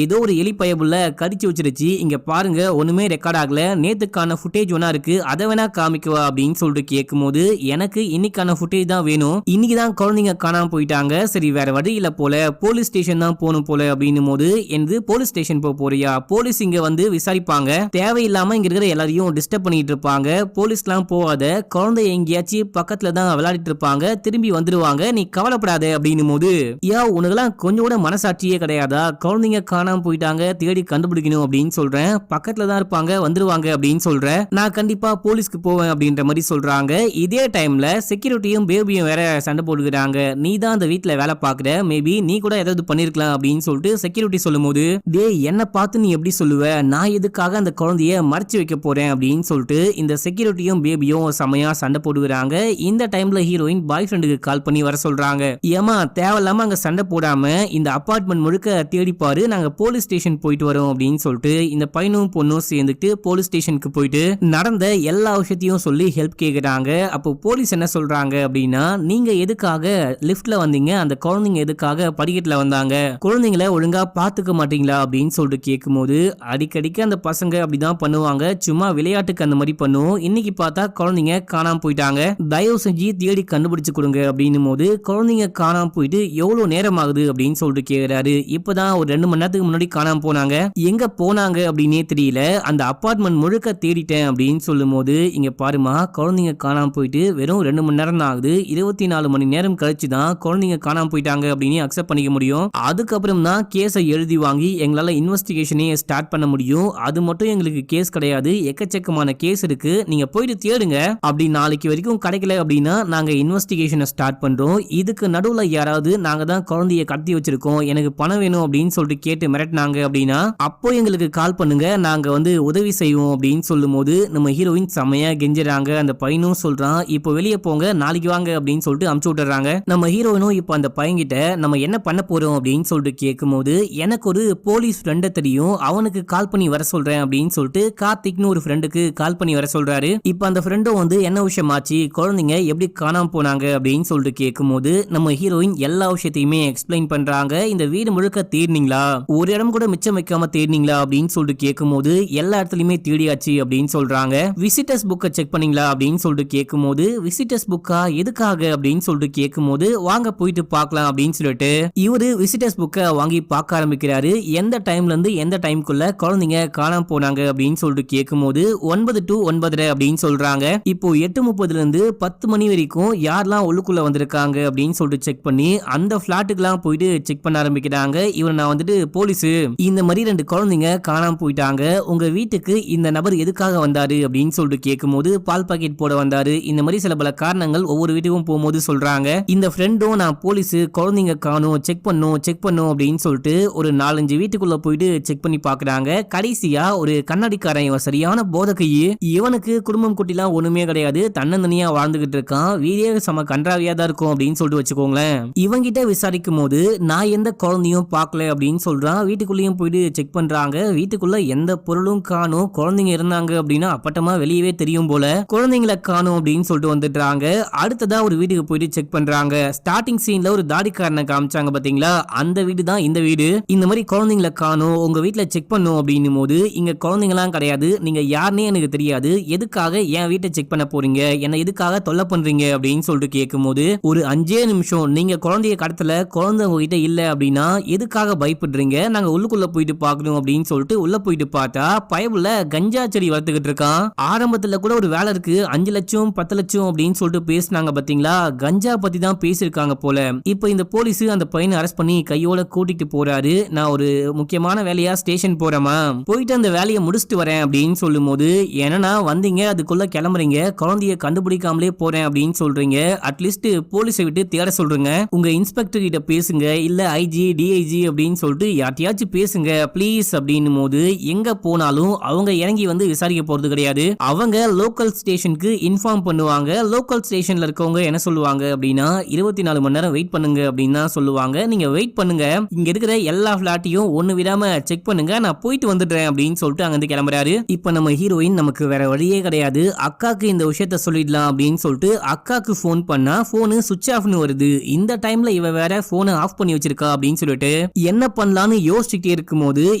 ஏதோ ஒரு எலி பயபுள்ள கடிச்சு வச்சிருச்சு, இங்க பாருங்க ஒண்ணுமே ரெக்கார்ட் ஆகல, நேத்துக்கான ஃபுட்டேஜ் ஒன்னா இருக்கு, அதை வேணா காமிக்குவா அப்படின்னு சொல்லிட்டு கேட்கும் போது எனக்கு இன்னைக்கான ஃபுட்டேஜ் தான் வேணும், இன்னைக்கு தான் குழந்தைங்க காணாம போயிட்டாங்க, சரி வேற வழி இல்ல போல போலீஸ் ஸ்டேஷன் தான் போகணும் போல அப்படின்னும் போது எனது போலீஸ் ஸ்டேஷன் போறியா, போலீஸ் இங்க வந்து விசாரிப்பாங்க, தேவையில்லாம இங்க இருக்கிற எல்லாரையும் டிஸ்டர்ப் பண்ணிட்டு இருப்பாங்க, போலீஸ்லாம் போகாத, குழந்தை எங்கேயாச்சும் பக்கத்துல தான் விளையாடிட்டு இருப்பாங்க, திரும்பி வந்துடுவாங்க, நீ கவலைப்படாத அப்படின்னும் போது யா உனக்கெல்லாம் கொஞ்சம் கூட மனசாட்சியே கிடையாதா, குழந்தைங்க காணாம போயிட்டாங்க தேடி கண்டுபிடிக்கணும் அப்படின்னு சொல்றேன், பக்கத்துல தான் இருப்பாங்க வந்துருவாங்க அப்படின்னு சொல்றேன், நான் கண்டிப்பா போலீஸ்க்கு போவேன் அப்படின்ற மாதிரி சொல்றாங்க. இதே டைம்ல செக்யூரிட்டியும் பேபியும் வேற சண்டை போட்டுக்கிறாங்க, நீ தான் அந்த வீட்டுல வேலை பாக்குற, மேபி நீ கூட ஏதாவது பண்ணிருக்கலாம் அப்படின்னு சொல்லிட்டு செக்யூரிட்டி சொல்லும் போது டேய் என்ன பார்த்து நீ எப்படி சொல்லுவ, நான் எதுக்காக அந்த குழந்தைய மறைச்சு வைக்க போறேன் அப்படின்னு சொல்லிட்டு இந்த செக்யூரிட்டியும் பேபியும் செமையா சண்டை போடுகிறாங்க. இந்த டைம்ல ஹீரோயின் பாய் ஃப்ரெண்டுக்கு கால் பண்ணி வர சொல்றாங்க, ஏமா தேவையில்லாம அங்க சண்டை போடாம இந்த அபார்ட்மெண்ட் முழுக்க தேடிப்பாரு, நாங்க போலீஸ் ஸ்டேஷன் போயிட்டு வரோம் அப்படின்னு சொல்லிட்டு இந்த பையனும் பொண்ணும் சேர்ந்துட்டு போலீஸ் ஸ்டேஷனுக்கு போயிட்டு நடந்த எல்லா விஷயத்தையும் சொல்லி ஹெல்ப் கேக்குறாங்க. அப்போ போலீஸ் என்ன சொல்றாங்க அப்படின்னா நீங்க எதுக்காக லிஃப்ட்ல வந்தீங்க, அந்த குழந்தைங்க எதுக்காக படிக்கட்டுல வந்தாங்க, குழந்தைங்களை ஒழுங்கா பாத்துக்க மாட்டீங்களா அப்படின்னு சொல்லிட்டு கேட்கும்போது அடிக்கடிக்கு அந்த பசங்க அப்படிதான் பண்ணுவாங்க, சும்மா விளையாட்டுக்கு அந்த மாதிரி பண்ணுவோம், இன்னைக்கு பார்த்தா குழந்தைங்க காணாம போயிட்டாங்க, தயவு செஞ்சு தேடி கண்டுபிடிச்சு கொடுங்க அப்படின்னும் போது குழந்தைங்க காணாம போயிட்டு எவ்வளவு நேரம் ஆகுது அப்படின்னு சொல்லிட்டு கேக்குறாரு. இப்பதான் ஒரு 2 மணி நேரத்துக்கு முன்னாடி காணாம போனாங்க, எங்க போனாங்க அப்படின்னே தெரியல, அந்த அபார்ட்மெண்ட் முழுக்க தேடிட்டேன் அப்படின்னு சொல்லும் போது இங்க பாருமா குழந்தைங்க காணாம போயிட்டு வெறும் 2 மணி நேரம் தான் ஆகுது, 24 மணி நேரம் கழிச்சு தான் குழந்தைங்க காணாம போயிட்டாங்க அப்படின்னு அக்செப்ட் பண்ணிக்க முடியும், அதுக்கப்புறம் தான் கேஸை எழுதி வாங்கி எங்களால இன்வெஸ்டிகேஷனே ஸ்டார்ட் பண்ண முடியும், அது மட்டும் எங்களுக்கு கேஸ் கிடையாது, எக்கச்சக்கமான கேஸ் இருக்கு, நீங்க போயிட்டு தேடுங்க, அப்படி நாளைக்கு வரைக்கும் கிடைக்கல அப்படின்னா நாங்க இன்வெஸ்டிகேஷனை ஸ்டார்ட் பண்றோம், இதுக்கு நடுவுல யாராவது நாங்க தான் குழந்தைய கடத்தி வச்சிருக்கோம் எனக்கு பணம் வேணும் அப்படின்னு சொல்லிட்டு கேட்டு மிரட்டினாங்க அப்படின்னா அப்போ எங்களுக்கு கால் பண்ணுங்க, நாங்க வந்து உதவி செய்வோம் அப்படின்னு சொல்லும் போது நம்ம ஹீரோயின் செமையா கெஞ்சுறாங்க. அந்த பையனும் சொல்றான் இப்போ வெளியே போங்க நாளைக்கு வாங்க அப்படின்னு சொல்லிட்டு அமுச்சு விட்டுறாங்க. நம்ம ஹீரோயினும் இப்போ அந்த பையன்கிட்ட நம்ம என்ன பண்ண போறோம் அப்படின்னு சொல்லிட்டு கேட்கும்போது எனக்கு ஒரு போலீஸ் ஃப்ரெண்டை தெரியும், அவனுக்கு கால் பண்ணி வர சொல்றேன் அப்படின்னு சொல்லிட்டு கார்த்திக்னு ஒரு ஃப்ரெண்டுக்கு கால் பண்ணி வர சொல்றாரு. இப்போ அந்த ஃப்ரெண்டும் வந்து என்ன விஷயமாச்சு, குழந்தைங்க எப்படி காணாம போனாங்க அப்படின்னு சொல்லிட்டு கேட்கும்போது நம்ம ஹீரோயின் எல்லா விஷயத்தையுமே எக்ஸ்பிளைன் எக்ஸ்பிளைன் பண்றாங்க. இந்த வீடு முழுக்க தேடினீங்களா, ஒரு இடம் கூட மிச்சம் வைக்காம தேடினீங்களா அப்படின்னு சொல்லிட்டு கேட்கும்போது எல்லா இடத்துலயுமே தேடியாச்சு அப்படின்னு சொல்றாங்க. விசிட்டர்ஸ் புக்கை செக் பண்ணீங்களா அப்படின்னு சொல்லிட்டு கேட்கும்போது விசிட்டர்ஸ் புக்கா எதுக்காக அப்படின்னு சொல்லிட்டு கேட்கும்போது வாங்க போயிட்டு பார்க்கலாம் அப்படின்னு சொல்லிட்டு இவரு விசிட்டர்ஸ் புக்கை வாங்கி பார்க்க ஆரம்பிக்கிறாரு. எந்த டைம்ல இருந்து எந்த டைம்குள்ள குழந்தைங்க காணாம போனாங்க அப்படின்னு சொல்லிட்டு கேட்கும்போது 9 to 9:30 அப்படின்னு சொல்றாங்க. இப்போ 8:30 இருந்து 10 மணி வரைக்கும் யாரெல்லாம் உள்ளுக்குள்ள வந்திருக்காங்க அப்படின்னு சொல்லிட்டு செக் பண்ணி அந்த பிளாட்டுக்கெல்லாம் போயிட்டு செக் பண்ண ஆரம்பிக்கிறாங்க. இவர் நான் வந்துட்டு போலீஸ், இந்த மாதிரி 2 குழந்தைங்க காணாம போயிட்டாங்க, உங்க வீட்டுக்கு இந்த நபர் எதுக்காக வந்தாரு அப்படின்னு சொல்லிட்டு கேட்கும்போது பால் பாக்கெட் போட வந்தாரு, இந்த மாதிரி சில பல காரணங்கள் ஒவ்வொரு வீட்டுக்கும் போகும்போது சொல்றாங்க. இந்த ஃப்ரெண்டும் நான் போலீஸ், குழந்தைங்க காணும், செக் பண்ணும் அப்படின்னு சொல்லிட்டு ஒரு 4-5 வீட்டுக்குள்ள போயிட்டு செக் பண்ணி பாக்குறாங்க. கடைசியா ஒரு கண்ணாடிக்காரன், இவன் சரியான போதகையி, இவனுக்கு குடும்பம் குட்டிலாம் ஒண்ணுமே கிடையாது, தன்னந்தனியா வாழ்ந்துகிட்டு இருக்கான், வீடே சம கன்றாவியா தான் இருக்கும் அப்படின்னு சொல்லிட்டு வச்சுக்கோங்களேன். இவங்கிட்ட விசாரிக்கும் போது நான் எந்த குழந்தையும் பார்க்கல அப்படின்னு சொல்றான். வீட்டுக்குள்ளேயும் போயிட்டு செக் பண்றாங்க. வீட்டுக்குள்ள எந்த பொருளும் காணும். குழந்தைங்க இருந்தாங்க அப்படின்னா அப்பட்டமா வெளியவே தெரியும் போல. குழந்தைங்களை காணும் அப்படின்னு சொல்லிட்டு வந்துடுறாங்க. அடுத்ததா ஒரு வீட்டுக்கு போயிட்டு செக் பண்றாங்க. ஸ்டார்டிங் சீன்ல ஒரு தாடிக்காரனை காமிச்சாங்க பாத்தீங்களா, அந்த வீடு தான் இந்த வீடு. இந்த மாதிரி குழந்தைங்களை காணும், உங்க வீட்டுல செக் பண்ணும் அப்படின்னும் போது இங்க குழந்தைங்களாம் கிடையாது, நீங்க யாருன்னே எனக்கு தெரியாது, எதுக்காக என் வீட்டை செக் பண்ண போறீங்க, என்ன எதுக்காக தொல்லை பண்றீங்க அப்படின்னு சொல்லிட்டு கேட்கும்போது ஒரு 5 நிமிஷம் நீங்க குழந்தைய கடத்தல, குழந்தை உங்ககிட்ட இல்ல அப்படின்னா எதுக்காக பயப்படுறீங்க, நாங்க உள்ளுக்குள்ள போயிட்டு பார்க்கணும் அப்படின்னு சொல்லிட்டு உள்ள போயிட்டு பார்த்தா பயவுல கஞ்சா செடி வளர்த்துக்கிட்டு இருக்கான். ஆரம்பத்துல கூட ஒரு வேலை இருக்கு, 5 லட்சம் 10 லட்சம் அப்படின்னு சொல்லிட்டு பேசினாங்க பாத்தீங்களா, கஞ்சா பத்தி தான் பேசிருக்காங்க போல. இப்ப இந்த போலீஸ் அந்த பையனை அரெஸ்ட் பண்ணி கையோட கூட்டிட்டு போறாரு. நான் ஒரு முக்கியமான வேலையா ஸ்டேஷன் போறேமா, போயிட்டு அந்த வேலையை முடிச்சுட்டு வரேன் அப்படின்னு சொல்லும் போது, என்னன்னா வந்தீங்க அதுக்குள்ள கிளம்புறீங்க, குழந்தைய கண்டுபிடிக்காமலே போறேன் அப்படின்னு சொல்றீங்க, அட்லீஸ்ட் போலீஸை விட்டு தேட சொல்றீங்க, உங்க இன்ஸ்பெக்டர் கிட்ட பேசுங்க, இல்ல ஐஜி டிஐஜி அப்படின்னு சொல்லிட்டு யார்ட்டையாச்சும் பேசுங்க ப்ளீஸ் அப்படின்னும் போது எங்க போனாலும் அவங்க இறங்கி வந்து விசாரிக்க போறது கிடையாது. அவங்க லோக்கல் ஸ்டேஷனுக்கு இன்ஃபார்ம் பண்ணுவாங்க. லோக்கல் ஸ்டேஷன்ல இருக்கவங்க என்ன சொல்லுவாங்க அப்படின்னா 24 மணி நேரம் வெயிட் பண்ணுங்க அப்படின்னு சொல்லுவாங்க. நீங்க வெயிட் பண்ணுங்க, இங்க இருக்கிற எல்லா பிளாட்டையும் ஒண்ணு விடாம செக் பண்ணுங்க, நான் போயிட்டு வந்துடுறேன் அப்படின்னு சொல்லிட்டு அங்கிருந்து கிளம்புறாரு. இப்ப நம்ம ஹீரோயின் நமக்கு வேற வழியே கிடையாது, அக்காக்கு இந்த விஷயத்த சொல்லிடலாம் அப்படின்னு சொல்லிட்டு அக்காக்கு போன் பண்ணா போனு சுவிட்ச் ஆஃப்னு வருது. இந்த டைம்ல இவ வேற போனை ஆஃப் பண்ணி வச்சிருக்கா அப்படின்னு சொல்லிட்டு என்ன பண்ணலான்னு யோசிச்சுட்டே இருக்கும் போது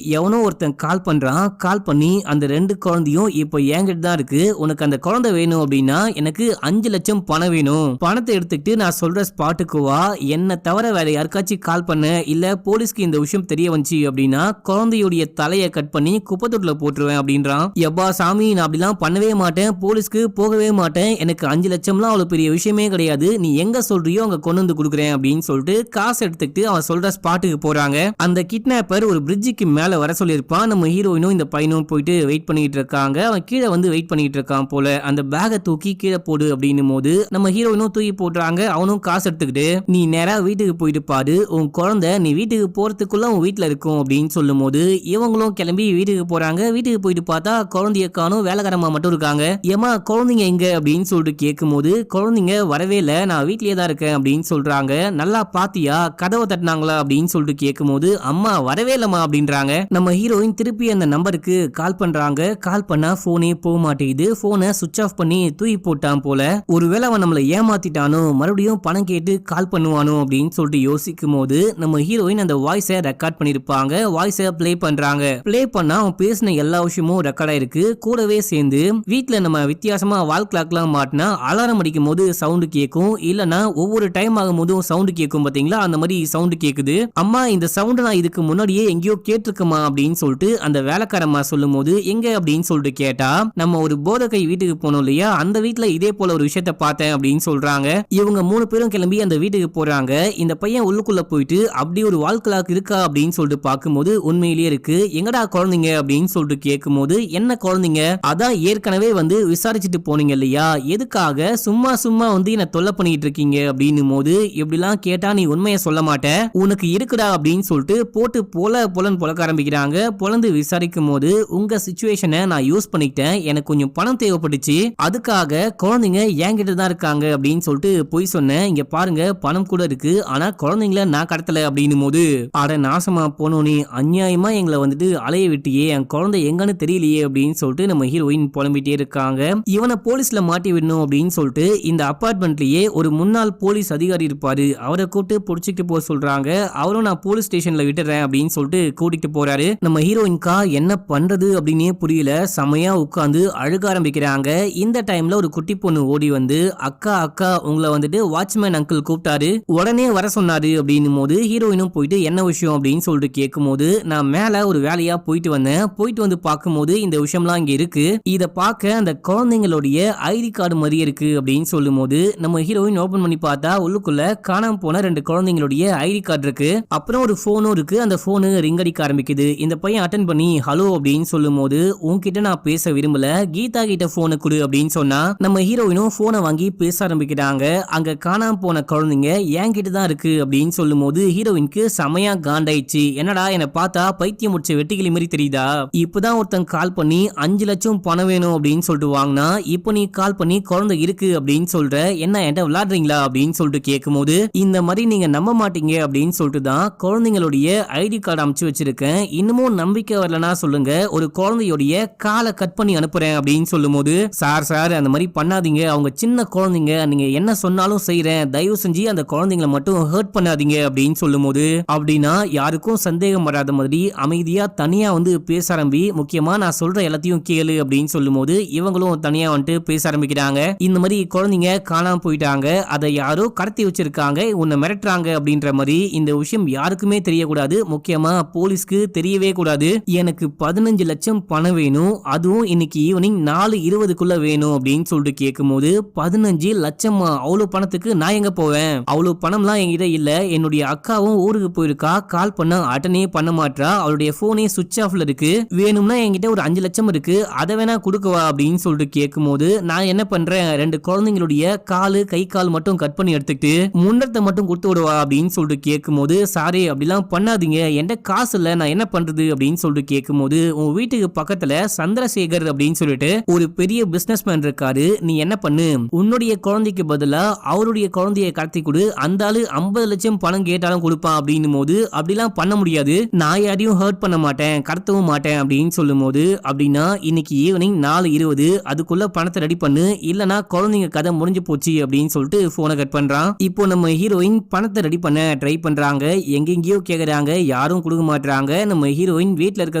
எவனோ ஒருத்தன் கால் பண்றான். கால் பண்ணி அந்த 2 குழந்தையும் இப்ப என்கிட்ட தான் இருக்கு, உனக்கு அந்த குழந்தை வேணும் அப்படின்னா எனக்கு 5 லட்சம் பணம் வேணும், பணத்தை எடுத்துக்கிட்டு நான் சொல்ற ஸ்பாட்டுக்கு வா, என்ன தவிர வேற யாருக்காச்சும் கால் பண்ண இல்ல போலீஸ்க்கு இந்த விஷயம் தெரிய வந்துச்சு அப்படின்னா குழந்தையுடைய தலையை கட் பண்ணி குப்பத்தொட்டில போட்டுருவேன் அப்படின்றான். எப்பா சாமி, நான் அப்படிலாம் பண்ணவே மாட்டேன், போலீஸ்க்கு போகவே மாட்டேன், எனக்கு 5 லட்சம்லாம் அவ்வளவு பெரிய விஷயமே கிடையாது, நீ எங்க சொல்றியோ அங்க கொண்டு வந்து கொடுக்குறேன் அப்படின்னு சொல்லிட்டு காசு எடுத்துக்கிட்டு அவன் சொல்ற ஸ்பாட்டுக்கு போறாங்க. அந்த கிட்னாப்பர் ஒரு பிரிட்ஜுக்கு மேல வர சொல்லியிருப்பான். நம்ம ஹீரோயினும் இந்த பையனும் போயிட்டு வெயிட் பண்ணிட்டு இருக்காங்க. அவன் கீழே வந்து வெயிட் பண்ணிட்டு இருக்கான் போல. அந்த பேகை தூக்கி கீழே போடு அப்படின்னும் போது நம்ம ஹீரோயினும் தூக்கி போட்டுறாங்க. அவனும் காசு எடுத்துக்கிட்டு நீ நேரா வீட்டுக்கு போயிட்டு பாரு, உன் குழந்தை நீ வீட்டுக்கு போறதுக்குள்ள உன் வீட்டுல இருக்கும் அப்படின்னு சொல்லும் போது இவங்களும் கிளம்பி வீட்டுக்கு போறாங்க. வீட்டுக்கு போயிட்டு பார்த்தா குழந்தைய காணும், வேலைக்காரமா மட்டும் இருக்காங்க. ஏமா குழந்தைங்க எங்க அப்படின்னு சொல்லிட்டு கேட்கும் போது குழந்தைங்க வரவே இல்ல, நான் வீட்லயே தான் இருக்கேன் அப்படின்னு சொல்றாங்க. நல்லா பாத்தியா, கதவை தட்டினாங்களா அப்படின்னு சொல்லிட்டு கேட்கும் போது அம்மா வரவே இல்லமா அப்படின்றாங்க. நம்ம ஹீரோயின் திருப்பி அந்த நம்பருக்கு கால் பண்றாங்க. கால் பண்ணா போனே போக மாட்டேங்குது. போனை சுவிட்ச் ஆஃப் பண்ணி தூக்கி போட்டான் போல. ஒருவேளை அவன் நம்மளை ஏமாத்திட்டானோ, மறுபடியும் பணம் கேட்டு கால் பண்ணுவானோ அப்படின்னு சொல்லிட்டு யோசிக்கும் போது நம்ம ஹீரோயின் அந்த வாய்ஸை ரெக்கார்ட் பண்ணிருப்பாங்க. வாய்ஸை பிளே பண்றாங்க. பிளே பண்ணா அவன் பேசின எல்லா விஷயமும் ரெக்கார்ட் ஆயிருக்கு. கூடவே சேர்ந்து வீட்டுல நம்ம வித்தியாசமா வால் கிளாக்லாம் மாட்டினா அலாரம் அடிக்கும் போது சவுண்டு கேட்கும், இல்லனா ஒவ்வொரு டைம் ஆகும் போதும் சவுண்டு கேட்கும் பாத்தீங்களா, அந்த மாதிரி சவுண்டு கேக்குது. அம்மா இந்த சவுண்ட் நான் இதுக்கு முன்னாடியே எங்கேயோ கேட்டிருக்கமா அப்படின்னு சொல்லிட்டு அந்த வேலைக்காரம்மா சொல்லும் போது எங்க அப்படின்னு சொல்லிட்டு கேட்டா நம்ம ஒரு போதகை வீட்டுக்கு போனோம் இல்லையா, அந்த வீட்டுல இதே போல ஒரு விஷயத்த பார்த்தேன் அப்படின்னு சொல்றாங்க. இவங்க 3 பேரும் கிளம்பி அந்த வீட்டுக்கு போறாங்க. இந்த பையன் உள்ளுக்குள்ள போயிட்டு அப்படி ஒரு வால் கிளாக் இருக்கா அப்படின்னு சொல்லிட்டு பார்க்கும்போது உண்மையிலேயே இருக்கு. எங்கடா குழந்தைங்க அப்படின்னு சொல்லிட்டு கேட்கும் போது என்ன குழந்தைங்க, அதான் ஏற்கனவே வந்து விசாரிச்சுட்டு போனீங்க இல்லையா, எதுக்காக சும்மா சும்மா வந்து என்ன தொல்லை பண்ணிட்டு இருக்கீங்க அப்படின்னும் போது இப்படிலாம் கேட்டா நீ உண்மையை சொல்ல மாட்ட, உனக்கு இருக்குடா அப்படின்னு சொல்லிட்டு போட்டு பொலன்னு பொழக்க ஆரம்பிக்கிறாங்க. பொலந்து விசாரிக்கும் போது உங்க சிச்சுவேஷனை நான் யூஸ் பண்ணிக்கிட்டேன், எனக்கு கொஞ்சம் பணம் தேவைப்பட்டுச்சு, அதுக்காக குழந்தைங்க என்கிட்ட தான் இருக்காங்க அப்படின்னு சொல்லிட்டு போய் சொன்னேன், இங்க பாருங்க பணம் கூட இருக்கு, ஆனா குழந்தைங்கள நான் கடத்தல அப்படின்னும் போது அட நாசமா போனோனே, அநியாயமா எங்களை வந்துட்டு அலைய விட்டியே, என் குழந்தை எங்கன்னு தெரியலையே அப்படின்னு சொல்லிட்டு நம்ம ஹீரோயின் புலம்பிட்டே இருக்காங்க. இவனை போலீஸ்ல மாட்டி விடணும் அப்படின்னு சொல்லிட்டு இந்த அபார்ட்மெண்ட்லயே ஒரு முன்னாள் போலீஸ் அதிகாரி இருப்பாரு, அவரை கூட்டு பிடிச்சி அமுச்சிட்டு போக சொல்றாங்க. அவரும் நான் போலீஸ் ஸ்டேஷன்ல விட்டுறேன் அப்படின்னு சொல்லிட்டு கூட்டிட்டு போறாரு. நம்ம ஹீரோயின்கா என்ன பண்றது அப்படின்னே புரியல. செமையா உட்காந்து அழுக ஆரம்பிக்கிறாங்க. இந்த டைம்ல ஒரு குட்டி பொண்ணு ஓடி வந்து அக்கா அக்கா உங்களை வந்துட்டு வாட்ச்மேன் அங்கிள் கூப்பிட்டாரு, உடனே வர சொன்னாரு அப்படின்னும் போது ஹீரோயினும் போயிட்டு என்ன விஷயம் அப்படின்னு சொல்லிட்டு கேட்கும் போது நான் மேல ஒரு வேலையா போயிட்டு வந்தேன், போயிட்டு வந்து பார்க்கும்போது இந்த விஷயம்லாம் இங்க இருக்கு, இத பார்க்க அந்த குழந்தைங்களுடைய ஐடி கார்டு மாதிரி இருக்கு அப்படின்னு சொல்லும் போது நம்ம ஹீரோயின் ஓபன் பண்ணி பார்த்தா உள்ளுக்குள்ள காணாம போன 2 குழந்தைங்களுடைய ஐடி கார்டு இருக்கு. அப்புறம் ஒரு போனும் இருக்கு. அந்த போனு ரிங் அடிக்க ஆரம்பிக்குது. இந்த பையன் அட்டன் பண்ணி ஹலோ அப்படின்னு சொல்லும் போது உன்கிட்ட நான் பேச விரும்பல, கீதா கிட்ட போனை கொடு அப்படின்னு சொன்னா நம்ம ஹீரோயினும் போனை வாங்கி பேச ஆரம்பிக்கிறாங்க. அங்க காணாம போன குழந்தைங்க என்கிட்ட தான் இருக்கு அப்படின்னு சொல்லும் போது ஹீரோயினுக்கு செமையா காண்டாயிடுச்சு. என்னடா என்ன பார்த்தா பைத்தியம் முடிச்ச வெட்டிக்கிளி மாதிரி தெரியுதா, இப்பதான் ஒருத்தன் கால் பண்ணி 5 லட்சம் பணம் வேணும் அப்படின்னு சொல்லிட்டு வாங்கினா இப்போ நீ கால் பண்ணி குழந்தை இருக்கு அப்படின்னு சொல்ற, என்ன என்கிட்ட விளையாடுறீங்களா அப்படின்னு சொல்லிட்டு கேட்கும் போது இந்த மாதிரி நீங்க நம்ப மாட்டீங்க அப்படின்னு சொல்லிட்டு தான் குழந்தைங்களுடைய ஐடி கார்டு அமைச்சு வச்சிருக்கேன், இன்னமும் நம்பிக்கை வரலனா சொல்லுங்க, ஒரு குழந்தையோடைய காலை கட் பண்ணி அனுப்புறேன் அப்படின்னு சொல்லும் போது சார் அந்த மாதிரி பண்ணாதீங்க, அவங்க சின்ன குழந்தைங்க, நீங்க என்ன சொன்னாலும் செய்யறேன், தயவு செஞ்சு அந்த குழந்தைங்களை மட்டும் ஹர்ட் பண்ணாதீங்க அப்படின்னு சொல்லும் போது அப்படின்னா யாருக்கும் சந்தேகம் வராத மாதிரி அமைதியா தனியா வந்து பேச ஆரம்பி, முக்கியமா நான் சொல்ற எல்லாத்தையும் கேளு அப்படின்னு சொல்லும் போது இவங்களும் தனியா வந்துட்டு பேச ஆரம்பிக்கிறாங்க. இந்த மாதிரி குழந்தைங்க காணாம போயிட்டாங்க, அதை யாரோ கடத்தி வச்சிருக்காங்க, உன்னை மிரட்டுறாங்க அப்படின்ற மாதிரி இந்த விஷயம் யாருக்குமே தெரியக்கூடாது, முக்கியமா போலீஸ்க்கு தெரியவே கூடாது, எனக்கு 15 லட்சம் பணம் வேணும், அதுவும் இன்னைக்கு ஈவினிங் 4:20க்குள்ள வேணும் அப்படின்னு சொல்லிட்டு கேட்கும் போது 15 லட்சமா, அவ்வளவு பணத்துக்கு நான் எங்க போவேன், அவ்வளவு பணம்லாம் என்கிட்ட இல்ல, என்னுடைய அக்காவும் ஊருக்கு போயிருக்கா, கால் பண்ண அட்டனே பண்ண மாட்டா, அவளுடைய போனே சுவிட்ச் ஆஃப்ல இருக்கு, வேணும்னா என்கிட்ட ஒரு 5 லட்சம் இருக்கு, அதை வேணா கொடுக்கவா அப்படின்னு சொல்லிட்டு கேட்கும் போது நான் என்ன பண்றேன், 2 குழந்தைங்களுடைய காலு கை கால் மட்டும் கட் பண்ணி எடுத்துக்கிட்டு முன்னத்தை மட்டும் கொடுத்து விடுவா அப்படின்னு சொல்லிட்டு கேட்கும் போது சாரி அப்படிலாம் பண்ணாதீங்க, என்கிட்ட காசு இல்ல, நான் என்ன பண்றது அப்படின்னு சொல்லிட்டு கேட்கும் போது உன் வீட்டுக்கு பக்கத்துல சந்திரசேகர் அப்படின்னு சொல்லிட்டு ஒரு பெரிய பிசினஸ் மேன் இருக்காரு, நீ என்ன பண்ணு, உன்னுடைய குழந்தைக்கு பதிலா அவருடைய குழந்தைய கடத்தி கொடு, அந்த ஆளு 50 லட்சம் பணம் கேட்டாலும் கொடுப்பான் அப்படின்னும் போது அப்படிலாம் பண்ண முடியாது, நான் யாரையும் ஹர்ட் பண்ண மாட்டேன், கடத்தவும் மாட்டேன் அப்படின்னு சொல்லும் போது அப்படின்னா இன்னைக்கு ஈவினிங் 4:20 அதுக்குள்ள பணத்தை ரெடி பண்ணு, இல்லனா குழந்தைங்க கதை முடிஞ்சு போச்சு அப்படின்னு சொல்லிட்டு போனை கட் பண்றான். இப்போ நம்ம ஹீரோயின் பணத்தை ரெடி பண்ண ட்ரை பண்றாங்க, எங்கெங்கயோ கேக்குறாங்க, யாரும் கொடுக்க மாட்டாங்க. நம்ம ஹீரோயின் வீட்ல இருக்க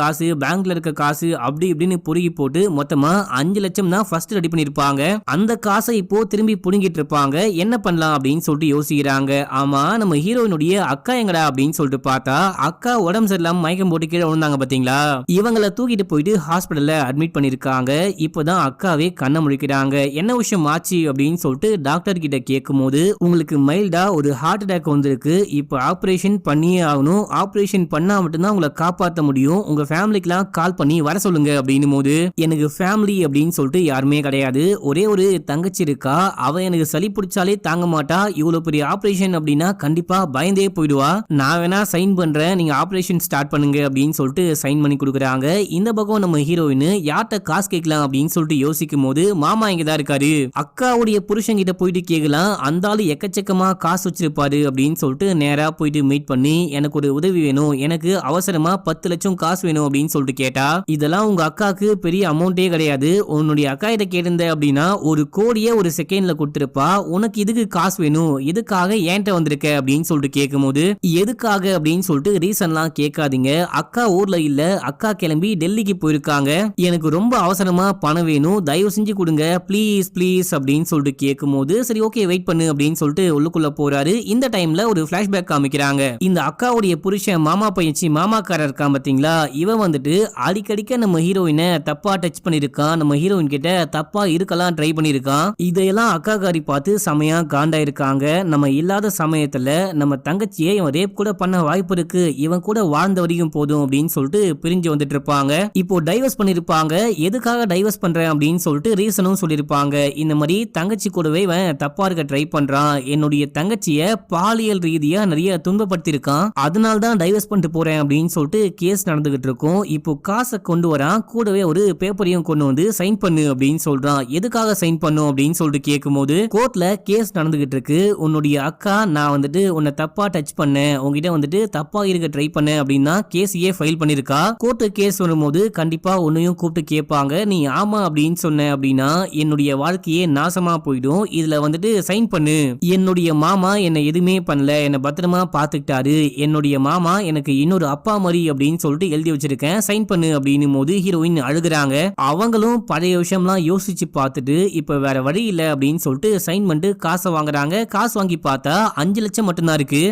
காசு பேங்க்ல இருக்க காசு அப்படி இப்படின்னு புடுங்கி போட்டு மொத்தமா 5 லட்சம் தான் ஃபர்ஸ்ட் ரெடி பண்ணிருப்பாங்க, அந்த காசை இப்போ திரும்பி புடுங்கிட்டு இருப்பாங்க, என்ன பண்ணலாம் அப்படின்னு சொல்லிட்டு யோசிக்கிறாங்க. ஆமா நம்ம ஹீரோயினுடைய அக்கா எங்கடா அப்படின்னு சொல்லிட்டு பார்த்தா அக்கா உடம்பு சரியில்லாம மயக்கம் போட்டு கீழே விழுந்தாங்க பாத்தீங்களா, இவங்களை தூக்கிட்டு போயிட்டு ஹாஸ்பிடல்ல அட்மிட் பண்ணிருக்காங்க. இப்போதான் அக்காவே கண்ணை முழிக்கிறாங்க. என்ன விஷயம் ஆச்சு அப்படின்னு சொல்லிட்டு டாக்டர் கிட்ட கேட்கும் போது உங்களுக்கு மைல்டா ஒரு ஹார்ட் அட்டாக் வந்திருக்கு, இப்போ ஆபரேஷன் பண்ணியே ஆகணும், ஆபரேஷன் பண்ணா மட்டும்தான் உங்களை காப்பாற்ற முடியும், உங்க ஃபேமிலிக்கெல்லாம் கால் பண்ணி வர சொல்லுங்க அப்படின்னும் போது எனக்கு ஃபேமிலி அப்படின்னு சொல்லிட்டு யாருமே கிடையாது, ஒரே ஒரு தங்கச்சி இருக்கா, அவ எனக்கு சளி பிடிச்சாலே தாங்க மாட்டா, இவ்வளவு பெரிய ஆபரேஷன் அப்படின்னா கண்டிப்பா பயந்தே போயிடுவா, நான் வேணா சைன் பண்றேன், நீங்க ஆபரேஷன் ஸ்டார்ட் பண்ணுங்க அப்படின்னு சொல்லிட்டு சைன் பண்ணி கொடுக்குறாங்க. இந்த பக்கம் நம்ம ஹீரோயின் யார்கிட்ட காசு கேட்கலாம் அப்படின்னு சொல்லிட்டு யோசிக்கும் போது மாமா இங்கதான் இருக்காரு, அக்காவுடைய புருஷன் கிட்ட போயிட்டு கேட்கலாம், அந்த ஆளு எக்கச்சக்கமா காசு வச்சிருப்பாரு அப்படின்னு சொல்லிட்டு நேரா போயிட்டு மீட் பண்ணி எனக்கு ஒரு உதவி வேணும், எனக்கு அவசரமா 10 லட்சம் காசு வேணும் அப்படின்னு சொல்லிட்டு கேட்டா, இதெல்லாம் உங்க அக்காக்கு பெரிய அமௌண்டே கிடையாது, உன்னுடைய அக்கா கிட்ட கேட்டிருந்த அப்படின்னா 1 கோடியே ஒரு செகண்ட்ல கொடுத்திருப்பா, உனக்கு இதுக்கு காசு வேணும், எதுக்காக ஏன்ட்ட வந்திருக்க அப்படின்னு சொல்லிட்டு கேட்கும் போது எதுக்காக அப்படின்னு சொல்லிட்டு ரீசன்லாம் கேட்காதீங்க, அக்கா ஊர்ல இல்ல, அக்கா கிளம்பி டெல்லிக்கு போயிருக்காங்க, எனக்கு ரொம்ப அவசரமா பணம் வேணும், தயவு செஞ்சு கொடுங்க ப்ளீஸ் ப்ளீஸ் அப்படின்னு சொல்லிட்டு கேட்கும் போது சரி ஓகே வெயிட் பண்ணு அப்படின்னு சொல்லிட்டு உள்ளுக்குள்ள போறாரு. இந்த டைம்ல ஒரு பிளாஷ்பேக் காமிக்கிறாங்க. இந்த அக்காவுடைய புருஷன் மாமா பையச்சி மாமாக்காரர் இருக்கான் பாத்தீங்களா, இவன் வந்துட்டு அடிக்கடிக்க நம்ம ஹீரோயினை தப்பா டச் பண்ணிருக்கான், நம்ம ஹீரோயின் கிட்ட தப்பா இருக்கலாம் ட்ரை பண்ணிருக்கான், இதையெல்லாம் அக்காக்காரி பார்த்து செமையா காண்டா இருக்காங்க. நம்ம இல்லாத சமயத்துல நம்ம தங்கச்சியை இவன் ரேப் கூட பண்ண வாய்ப்பு இருக்கு, இவன் கூட வாழ்ந்த வரைக்கும் போதும் அப்படின்னு சொல்லிட்டு பிரிஞ்சு வந்துட்டு இருப்பாங்க. இப்போ டைவர்ஸ் பண்ணிருப்பாங்க, எதுக்காக டைவர்ஸ் பண்றேன் அப்படின்னு சொல்லிட்டு ரீசனும் சொல்லிருப்பாங்க. இந்த மாதிரி தங்கச்சி கூடவே இவன் தப்பா இருக்க ட்ரை பண்றான், என்னுடைய தங்கச்சிய பாலியல் ரீதியா நிறைய துன்பப்படுத்திருக்கான், அதனால தான் டைவர்ஸ் பண்ணிட்டு போறேன் அப்படின்னு சொல்லிட்டு கேஸ் நடந்துகிட்டு இருக்கும். இப்போ காசை கொண்டு வரான், கூடவே ஒரு பேப்பரையும் கொண்டு வந்து சைன் பண்ணு அப்படின்னு சொல்றான். எதுக்காக சைன் பண்ணும் அப்படின்னு சொல்லிட்டு கேட்கும் போது கோர்ட்ல கேஸ் நடந்துகிட்டு இருக்கு, உன்னுடைய அக்கா நான் வந்துட்டு உன்னை தப்பா டச் பண்ணேன், உங்ககிட்ட வந்துட்டு தப்பா இருக்க ட்ரை பண்ணேன் அப்படின்னா கேஸையே ஃபைல் பண்ணிருக்கா, கோர்ட்டு கேஸ் வரும்போது கண்டிப்பா உன்னையும் கூப்பிட்டு கேட்பாங்க, நீ ஆமா அப்படின்னு சொன்ன அப்படின்னா என்னுடைய வாழ்க்கையே நாசமா போயிடும், இதுல வந்துட்டு சைன் பண்ணு, என்னுடைய மாமா என்ன எதுவுமே பண்ணல, என்ன பத்திரமா பாத்துக்கிட்டாரு, என்னுடைய மாமா எனக்கு இன்னொரு அப்பா மாதிரி அப்படின்னு சொல்லிட்டு எழுதி வச்சிருக்கேன், சைன் பண்ணு அப்படின்னு போது ஹீரோயின் அழுகுறாங்க. அவங்களும் பழைய விஷயம்லாம் யோசிச்சு பார்த்துட்டு இப்ப வேற வழி இல்ல அப்படின்னு சொல்லிட்டு சைன் பண்ணிட்டு காசை வாங்குறாங்க. காசு வாங்கி பார்த்தா 5 லட்சம் மட்டும்தான் இருக்கு.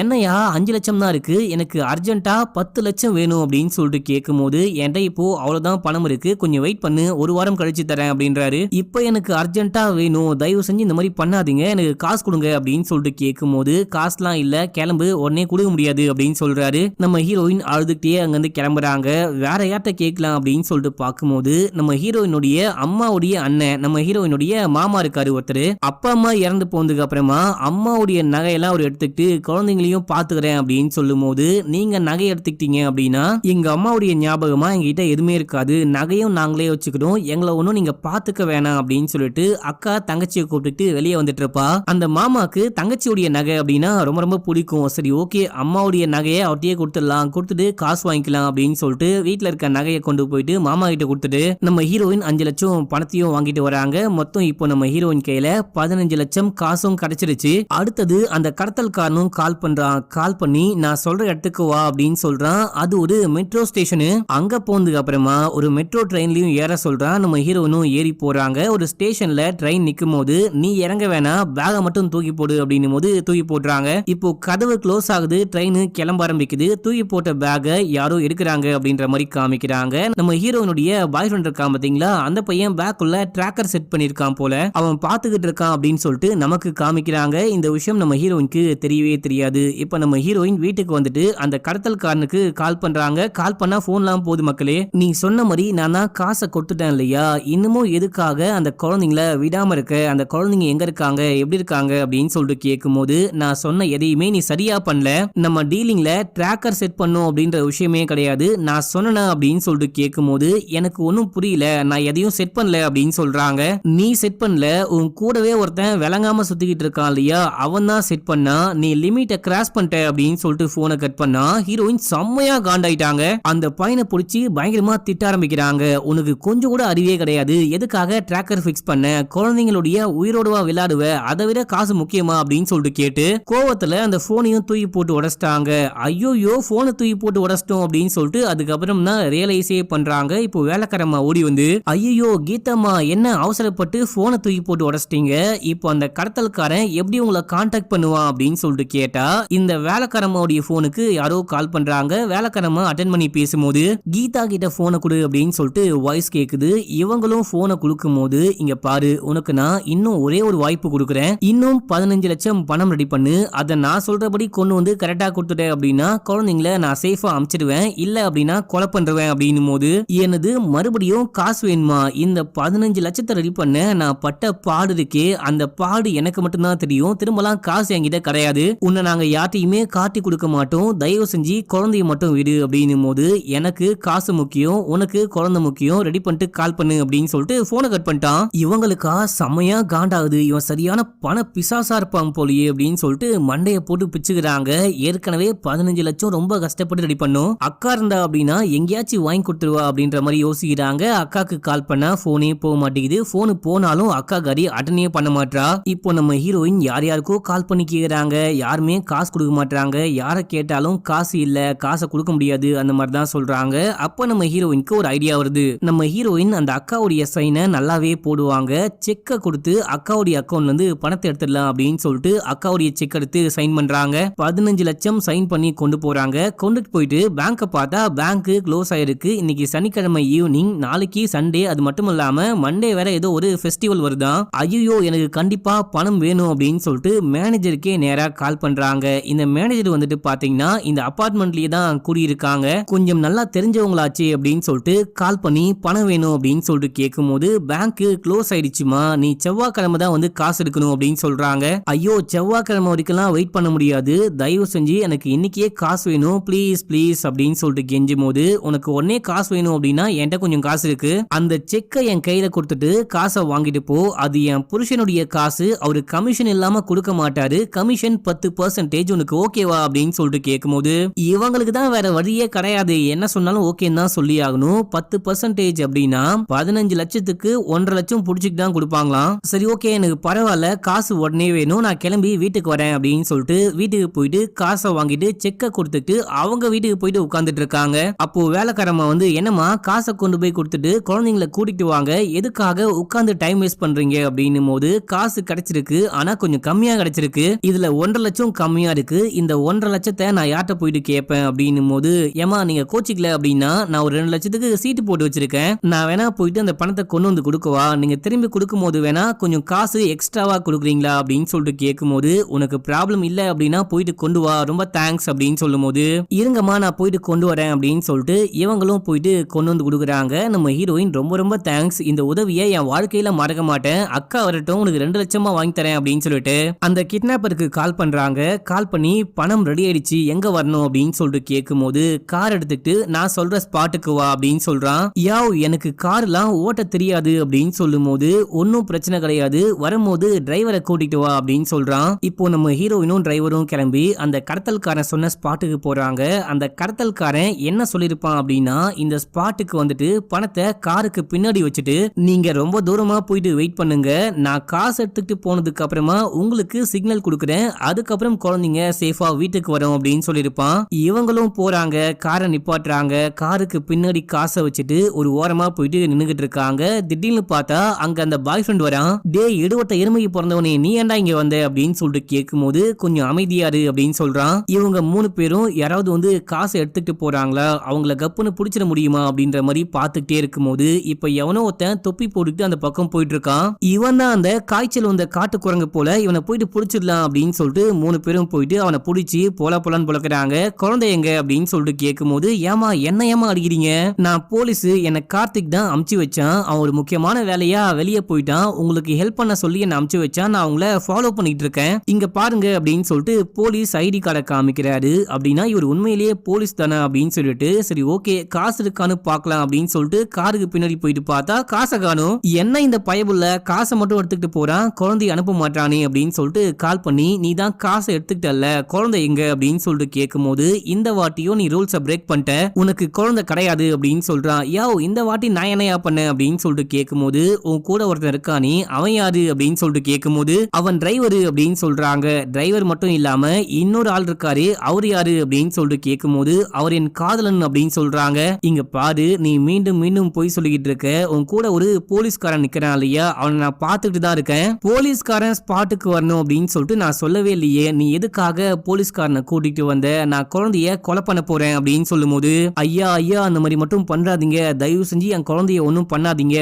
என்னையா 5 லட்சம் தான் இருக்கு, எனக்கு அர்ஜென்ட்டா 10 லட்சம் வேணும் அப்படின்னு சொல்லிட்டு கேட்கும் போது என்கிட்ட இப்போ அவ்வளவுதான் பணம் இருக்கு, கொஞ்சம் வெயிட் பண்ணு, ஒரு வாரம் கழிச்சு தரேன் அப்படின்றாரு. இப்ப எனக்கு அர்ஜென்ட்டா வேணும், தயவு செஞ்சு இந்த மாதிரி பண்ணாதீங்க, எனக்கு காசு கொடுங்க அப்படின்னு சொல்லிட்டு கேட்கும் போது காசுலாம் இல்ல, கிளம்பு, உடனே கொடுக்க முடியாது அப்படின்னு சொல்றாரு. நம்ம ஹீரோயின் அழுதுகிட்டே அங்கிருந்து கிளம்புறாங்க. வேற யார்கிட்ட கேட்கலாம் அப்படின்னு சொல்லிட்டு பார்க்கும்போது நம்ம ஹீரோயினுடைய அம்மாவுடைய அண்ணன், நம்ம ஹீரோயினுடைய மாமா இருக்காரு ஒருத்தர். அப்பா அம்மா இறந்து போனதுக்கு அப்புறமா அம்மாவுடைய நகையெல்லாம் அவர் எடுத்துக்கிட்டு குழந்தைங்களையும் பாத்துக்கிறேன் அப்படின்னு சொல்லும் போது, நீங்க நகை எடுத்துக்கிட்டீங்க அப்படின்னா எங்க அம்மாவுடைய ஞாபகமா எங்ககிட்ட எதுவுமே இருக்காது, நகையும் நாங்களே வச்சுக்கிறோம், எங்களை ஒன்னும் நீங்க பாத்துக்க வேணாம் அப்படின்னு சொல்லிட்டு அக்கா தங்கச்சியை கூப்பிட்டு வெளியே வந்துட்டு இருப்பா. அந்த மாமாக்கு தங்கச்சியுடைய நகை அப்படின்னா ரொம்ப ரொம்ப பிடிக்கும். சரி ஓகே, அம்மாவுடைய நகையை அவர்கிட்டயே கொடுத்துடலாம், கொடுத்துட்டு காசு வாங்கிக்கலாம் அப்படின்னு சொல்லிட்டு வீட்டுல இருக்க நகையை கொண்டு போயிட்டு மாமா கிட்ட கொடுத்துட்டு நம்ம ஹீரோயின் 5 லட்சம் பணத்தையும் வாங்கிட்டு வராங்க. மொத்தம் இப்போ நம்ம ஹீரோயின் கையில 15 லட்சம் காசும் கிடைச்சிருச்சு. அடுத்தது அந்த கடத்தல்காரனும் கால் பண்றான். கால் பண்ணி நான் சொல்ற இடத்துக்கு வா அப்படின்னு சொல்றான். அது ஒரு மெட்ரோ ஸ்டேஷனு. அங்க போனதுக்கு அப்புறமா ஒரு மெட்ரோ ட்ரெயின்லயும் ஏற சொல்றான். நம்ம ஹீரோயினும் ஏறி போறாங்க. ஒரு ஸ்டேஷன்ல ட்ரெயின் நிக்கும் போது நீ இறங்க வேணாம், பேக மட்டும் தூக்கி போடு அப்படின்னும் போது தூக்கி போடுறாங்க. இப்போ கதவு க்ளோஸ் ஆகுது, ட்ரெயின் கிளம்ப ஆரம்பிக்குது. தூக்கி போட்ட பேக யாரோ எடுக்கிறாங்க அப்படின்ற மாதிரி காமிக்கிறாங்க. நம்ம ஹீரோயினுடைய பாய் ஃப்ரெண்ட் இருக்கான் பாத்தீங்களா, அந்த பையன் பேக்குள்ள ட்ராக்கர் செட் பண்ணிருக்கான் போல, அவன் பாத்துக்கிட்டு இருக்கான் அப்படின்னு சொல்லிட்டு நமக்கு காமிக்கிறாங்க. இந்த விஷயம் நம்ம ஹீரோயினுக்கு தெரியவே தெரியாது. இப்ப நம்ம ஹீரோயின் வீட்டுக்கு வந்துட்டு அந்த கடத்தல்காரனுக்கு கால் பண்றாங்க. கால் பண்ணா போன்லாம் போகுது. மக்களே, நீ சொன்ன மாதிரி நான் தான் காசை கொடுத்துட்டேன் இல்லையா, இன்னமும் எதுக்காக அந்த குழந்தைங்களை விடாம இருக்க, அந்த குழந்தைங்க எங்க இருக்காங்க, எப்படி இருக்காங்க அப்படின்னு சொல்லிட்டு கேட்கும் போது, நான் சொன்ன எதையுமே நீ சரியா பண்ணல, நம்ம டீலிங்ல ட்ராக்கர் செட் பண்ணும் அப்படின்ற விஷயமே கிடையாது, நான் சொன்ன அப்படின்னு சொல்லிட்டு கேட்கும் போது எனக்கு ஒன்னும் புரியல, நான் எதையும் செட் பண்ணல அப்படின்னு சொல்றாங்க. நீ செட் பண்ணல, உன் கூடவே ஒருத்தன் விளங்காம சுத்திக்கிட்டு இருக்கான் இல்லையா, அவன் தான் செட் பண்ணா, நீ லிமிட்டை கிராஸ் பண்ணிட்ட அப்படின்னு சொல்லிட்டு போனை கட் பண்ணா. ஹீரோயின் செம்மையா காண்டாயிட்டாங்க. அந்த பையனை பிடிச்சி பயங்கரமா திட்ட ஆரம்பிக்கிறாங்க. உனக்கு கொஞ்சம் கூட அறிவே கிடையாது, எதுக்காக ட்ராக்கர் பிக்ஸ் பண்ண, குழந்தைங்களுடைய உயிரோடவா விளையாடுவ, அதை விட காசு முக்கியமா அப்படின்னு சொல்லிட்டு கேட்டு கோவத்துல அந்த போனையும் தூக்கி போட்டு உடைச்சிட்டாங்க. ஐயோ போனை தூக்கி போட்டு உடைச்சிட்டோம் அப்படின்னு சொல்லிட்டு அதுக்கப்புறம் தான் ரியலைஸே பண்றாங்க. இப்போ வேலைக்காரம்மா ஓடி வந்து, ஐயோ கீதாம்மா என்ன அவசரப்பட்டு போனை தூக்கி போட்டு உடைச்சிட்டீங்க, இப்போ அந்த கடத்தல்காரன் எப்படி உங்களை கான்டாக்ட் பண்ணுவான் அப்படின்னு சொல்லிட்டு கேட்டா, இந்த வேலைக்காரம்மாவுடைய போனுக்கு யாரோ கால் பண்றாங்க. வேலைக்காரம்மா அட்டென்ட் பண்ணி பேசும்போது கீதா கிட்ட போனை கொடு அப்படின்னு சொல்லிட்டு வாய்ஸ் கேக்குது. இவங்களும் போனை கொடுக்கும் போது, இங்க பாரு, உனக்கு நான் இன்னும் ஒரே ஒரு வாய்ப்பு கொடுக்குறேன், இன்னும் 15 லட்சம் பணம் ரெடி பண்ணு, அதை நான் சொல்றபடி கொண்டு வந்து கரெக்டா கொடுத்துட்டேன் அப்படின்னா குழந்தைங்களை நான் சேஃபா அனுப்பிச்சிடுவேன், இல்ல அப்படின்னா கொலை பண்றேன் அப்படின்னும் போது, எனது மறுபடியும் காசு வேணுமா, இந்த 15 லட்சத்தை ரெடி பண்ண நான் பட்ட பாடு இருக்கே, அந்த பாடு எனக்கு மட்டும்தான் தெரியும், திரும்பலாம் காசு என்கிட்ட கிடையாது, உன்னை நாங்க யார்ட்டையுமே காட்டி கொடுக்க மாட்டோம், தயவு செஞ்சு குழந்தைய மட்டும் விடு அப்படின்னும் போது, எனக்கு காசு முக்கியம், உனக்கு குழந்தை முக்கியம், ரெடி பண்ணிட்டு கால் பண்ணு அப்படின்னு சொல்லிட்டு போனை கட் பண்ணிட்டான். இவங்களுக்கா செம்மையா காண்டாகுது, இவன் சரியான பண பிசாசா இருப்பான் போலியே அப்படின்னு சொல்லிட்டு மண்டைய போட்டு பிச்சுக்கிறாங்க. ஏற்கனவே 15 லட்சம் ரொம்ப கஷ்டப்பட்டு ரெடி பண்ணும், அக்கா இருந்தா அப்படின்னா எங்கேயாச்சும் வாங்கி கொடுத்துருவா அப்படின்ற மாதிரி யோசிக்கிறாங்க. அக்காக்கு கால் பண்ணா போனே போக மாட்டேங்குது, போனு போனாலும் அக்கா காரி அட்டனே பண்ண மாட்டா. இப்போ நம்ம ஹீரோயின் யார் யாருக்கோ கால் பண்ணி கேக்குறாங்க, யாருமே காசு கொடுக்க மாட்டாங்க, யார கேட்டாலும் காசு இல்ல, காசை கொடுக்க முடியாது அந்த மாதிரி தான் சொல்றாங்க. அப்ப நம்ம ஹீரோயினுக்கு ஒரு ஐடியா வருது. நம்ம ஹீரோயின் அந்த அக்காவுடைய சைனை நல்லாவே போடுவாங்க, செக்கை கொடுத்து அக்காவுடைய அக்கௌண்ட்ல இருந்து பணத்தை எடுத்துடலாம் அப்படின்னு சொல்லிட்டு அக்காவுடைய செக் எடுத்து சைன் பண்றாங்க. 15 லட்சம் சைன் பண்ணி கொண்டு போறாங்க. கொண்டுட்டு போயிட்டு பேங்க பார்த்தா பேங்க் க்ளோஸ் ஆயிருக்கு. இன்னைக்கு சனிக்கிழமை ஈவினிங், நாளைக்கு சண்டே, அது மட்டும் இல்லாம மண்டே வேற ஏதோ ஒரு ஃபெஸ்டிவல் வருதான். ஐயோ எனக்கு கண்டிப்பா பணம் வேணும் அப்படின்னு சொல்லிட்டு மேனேஜருக்கே நேரா கால் பண்றாங்க. இந்த மேனேஜர் வந்துட்டு பாத்தீங்கன்னா இந்த அபார்ட்மெண்ட்லயே தான் கூடியிருக்காங்க, கொஞ்சம் நல்லா தெரிஞ்சவங்களாச்சு அப்படின்னு சொல்லிட்டு கால் பண்ணி பணம் வேணும் அப்படின்னு சொல்லிட்டு கேட்கும் போது, பேங்க் க்ளோஸ் ஆயிடுச்சுமா, நீ செவ்வாய்க்கிழமை தான் வந்து காசு எடுக்கணும் அப்படின்னு சொல்றாங்க. ஐயோ செவ்வாய்க்கிழமை வரைக்கும் வெயிட் பண்ண முடியாது, தயவு செஞ்சு எனக்கு இன்னைக்கே காசு வேணும் ப்ளீஸ் ப்ளீஸ் அப்படின்னு சொல்லிட்டு கெஞ்சும் போது, உனக்கு உடனே காசு வேணும் அப்படின்னா என்கிட்ட கொஞ்சம் காசு இருக்கு, அந்த செக்கை என் கையில கொடுத்துட்டு காசை வாங்கிட்டு போ, அது என் புருஷனுடைய காசு, அவரு கமிஷன் இல்லாம கொடுக்க மாட்டாரு, கமிஷன் 10% உனக்கு ஓகேவா அப்படின்னு சொல்லிட்டு கேட்கும் போது, இவங்களுக்கு தான் வேற வழியே கிடையாது, என்ன சொன்னாலும் ஓகேன்னு தான் சொல்லி ஆகணும். 10% அப்படின்னா 15 லட்சத்துக்கு 1.5 லட்சம் புடிச்சுட்டு தான் கொடுப்பாங்களாம். சரி ஓகே எனக்கு பரவாயில்ல, காசு உடனே வேணும், நான் கிளம்பி வீட்டுக்கு வரேன் அப்படின்னு சொல்லிட்டு வீட்டுக்கு போயிட்டு காசை வாங்கிட்டு செக்கை கொடுத்துட்டு அவங்க வீட்டுக்கு போயிட்டு உட்கார்ந்துட்டு இருக்காங்க. அப்போ வேலைக்காரமா வந்து என்னமா காசை கொண்டு போய் கொடுத்துட்டு குழந்தைங்களை கூட்டிட்டு வாங்க, எதுக்காக உட்கார்ந்து டைம் வேஸ்ட் பண்றீங்க அப்படின்னும் போது காசு கிடைச்சிருக்கு, ஆனா கொஞ்சம் கம்மியா கிடைச்சிருக்கு, இதுல 1.5 லட்சம் கம்மியா இருக்கு, இந்த 1.5 லட்சத்தை நான் யார்கிட்ட போயிட்டு கேட்பேன் அப்படின்னும் போது ஏமா நீங்க கோச்சிக்கல அப்படின்னா நான் ஒரு 2 லட்சத்துக்கு சீட்டு போட்டு வச்சிருக்கேன், நான் வேணா போயிட்டு அந்த பணத்தை கொண்டு வந்து கொடுக்கவா, நீங்க திரும்பி கொடுக்கும் போது வேணா கொஞ்சம் காசு எக்ஸ்ட்ராவா கொடுக்குறீங்களா அப்படின்னு சொல்லிட்டு கேட்கும் போது உனக்கு ப்ராப்ளம் இல்ல அப்படின்னா போயிட்டு கொண்டு வா, ரொம்ப தேங்க்ஸ் அப்படின்னு சொல்லும் போது இருங்கம்மா நான் போயிட்டு கொண்டு வரேன் அப்படின்னு சொல்லிட்டு இவங்களும் போயிட்டு கொண்டு வந்து கொடுக்குறாங்க. நம்ம ஹீரோயின் ரொம்ப ரொம்ப தேங்க்ஸ், இந்த உதவியை என் வாழ்க்கையில மறக்க மாட்டேன், அக்கா வரட்டும் உனக்கு 2 லட்சமா வாங்கி தரேன் அப்படின்னு சொல்லிட்டு அந்த கிட்னாப்பருக்கு கால் பண்றாங்க. கால் பண்ணி பணம் ரெடி ஆயிடுச்சு எங்க வரணும் அப்படின்னு சொல்லிட்டு கேட்கும் போது கார் எடுத்துட்டு நான் சொல்ற ஸ்பாட்டுக்கு வா அப்படின்னு சொல்றான். யாவ் எனக்கு கார் எல்லாம் ஓட்ட தெரியாது அப்படின்னு சொல்லும் போது ஒன்னும் பிரச்சனை கிடையாது, வரும்போது டிரைவரை கூட்டிட்டு வா அப்படின்னு சொல்றான். இப்போ நம்ம ஹீரோயினும் டிரைவரும் கிளம்பி அந்த கடத்தல்காரன் சொன்ன ஸ்பாட்டுக்கு போறாங்க. அந்த கடத்தல்காரன் என்ன சொல்லிருப்பான் அப்படின்னா இந்த ஸ்பாட்டுக்கு வந்துட்டு பணத்தை காருக்கு பின்னாடி வச்சுட்டு நீங்க ரொம்ப தூரமா போயிட்டு வெயிட் பண்ணுங்க, நான் காசு எடுத்துட்டு போனதுக்கு அப்புறமா உங்களுக்கு சிக்னல் கொடுக்குறேன், அதுக்கப்புறம் குழந்தைங்க சேஃபா வீட்டுக்கு வரும் அப்படின்னு சொல்லிருப்பான். இவங்களும் போறாங்க, காரை நிப்பாட்டுறாங்க, காருக்கு பின்னாடி காசை வச்சுட்டு ஒரு ஓரமா போயிட்டு நின்னுகிட்டு இருக்காங்க. திடீர்னு பார்த்தா அங்க அந்த பாய் ஃப்ரெண்ட் வரான். டே எடுவட்ட எருமைக்கு பிறந்தவனே நீ ஏன்டா இங்க வந்த அப்படின்னு சொல்லிட்டு கேட்கும் போது கொஞ்சம் அமைதியாரு அப்படின்னு சொல்றான். இவங்க 3 பேரும் யாராவது வந்து காசை எடுத்துட்டு போறாங்களா, அவங்கள கப்புன்னு பிடிச்சிட முடியுமா அப்படின்ற மாதிரி பார்த்துட்டே இருக்கும் போது இப்ப எவனோ ஒருத்தன் தொப்பி போட்டுட்டு அந்த பக்கம் போயிட்டு இருக்கான். இவன் தான் அந்த காய்ச்சல் வந்த காட்டு குரங்கு போல, இவனை போயிட்டு பிடிச்சிடலாம் அப்படின்னு சொல்லிட்டு 3 பேரும் போயிட்டு அவனை பிடிச்சி போலான்னு புலக்கிறாங்க. குழந்தை எங்க அப்படின்னு சொல்லிட்டு கேட்கும் போது ஏமா என்ன ஏமா அடிக்கிறீங்க, நான் போலீஸ், என்ன கார்த்திக் தான் அமுச்சு வச்சான், அவன் ஒரு முக்கியமான வேலையா வெளியே போயிட்டான், உங்களுக்கு ஹெல்ப் பண்ண சொல்லி என்ன அமுச்சு வச்சான், நான் உங்களை ஃபாலோ பண்ணிட்டு இருக்கேன், இங்க பாருங்க அப்படின்னு சொல்லிட்டு போலீஸ் ஐடி கார்டை காமிக்கிறாரு. அப்படின்னா இவர் உண்மையிலேயே போலீஸ் தானே அப்படின்னு சொல்லிட்டு சரி ஓகே காசு இருக்கான்னு பார்க்கலாம் அப்படின்னு சொல்லிட்டு காருக்கு பின்னாடி போயிட்டு பார்த்தா காசை காணும். என்ன இந்த பயபுள்ள காசை மட்டும் எடுத்துக்கிட்டு போறான், குழந்தைய அனுப்ப மாட்டானே அப்படின்னு சொல்லிட்டு கால் பண்ணி நீ தான் காசை எடுத்துக்கிட்டல்ல, குழந்தை எங்க அப்படின்னு சொல்லிட்டு கேட்கும் போது இந்த வாட்டியும் நீ ரூல்ஸை பிரேக் பண்ணிட்ட, உனக்கு குழந்தை கிடையாது அப்படின்னு சொல்றான். யாவ் இந்த வாட்டி நான் என்னையா பண்ண அப்படின்னு சொல்லிட்டு கேட்கும் போது உன் கூட ஒருத்தன் இருக்கானே அவன் யாரு அப்படின்னு சொல்லிட்டு கேட்கும் போது அவன் டிரைவர் அப்படின்னு சொல்றாங்க. டிரைவர் மட்டும் இல்லாம இன்னொரு ஆள் இருக்காரு, அவர் யாரு அப்படின்னு சொல்லிட்டு கேட்கும் போது அவர் என் காதலன் அப்படின்னு சொல்றாங்க. இங்க பாரு நீ மீண்டும் மீண்டும் போய் சொல்லிக்கிட்டு இருக்க, உன் கூட ஒரு போலீஸ்காரன் நிக்கிறான் இல்லையா, அவனை நான் பார்த்துட்டு தான் இருக்கேன், போலீஸ்காரன் ஸ்பாட்டுக்கு வரணும் அப்படின்னு சொல்லிட்டு நான் சொல்லவே இல்லையே, நீ எதுக்காக போலீஸ்காரனை கூட்டிட்டு வந்த, நான் குழந்தைய கொலை பண்ண போறேன் அப்படின்னு சொல்லும் போது ஐயா ஐயா அந்த மாதிரி மட்டும் பண்றாதீங்க, தயவு செஞ்சு என் குழந்தைய ஒன்னும் பண்ணாதீங்க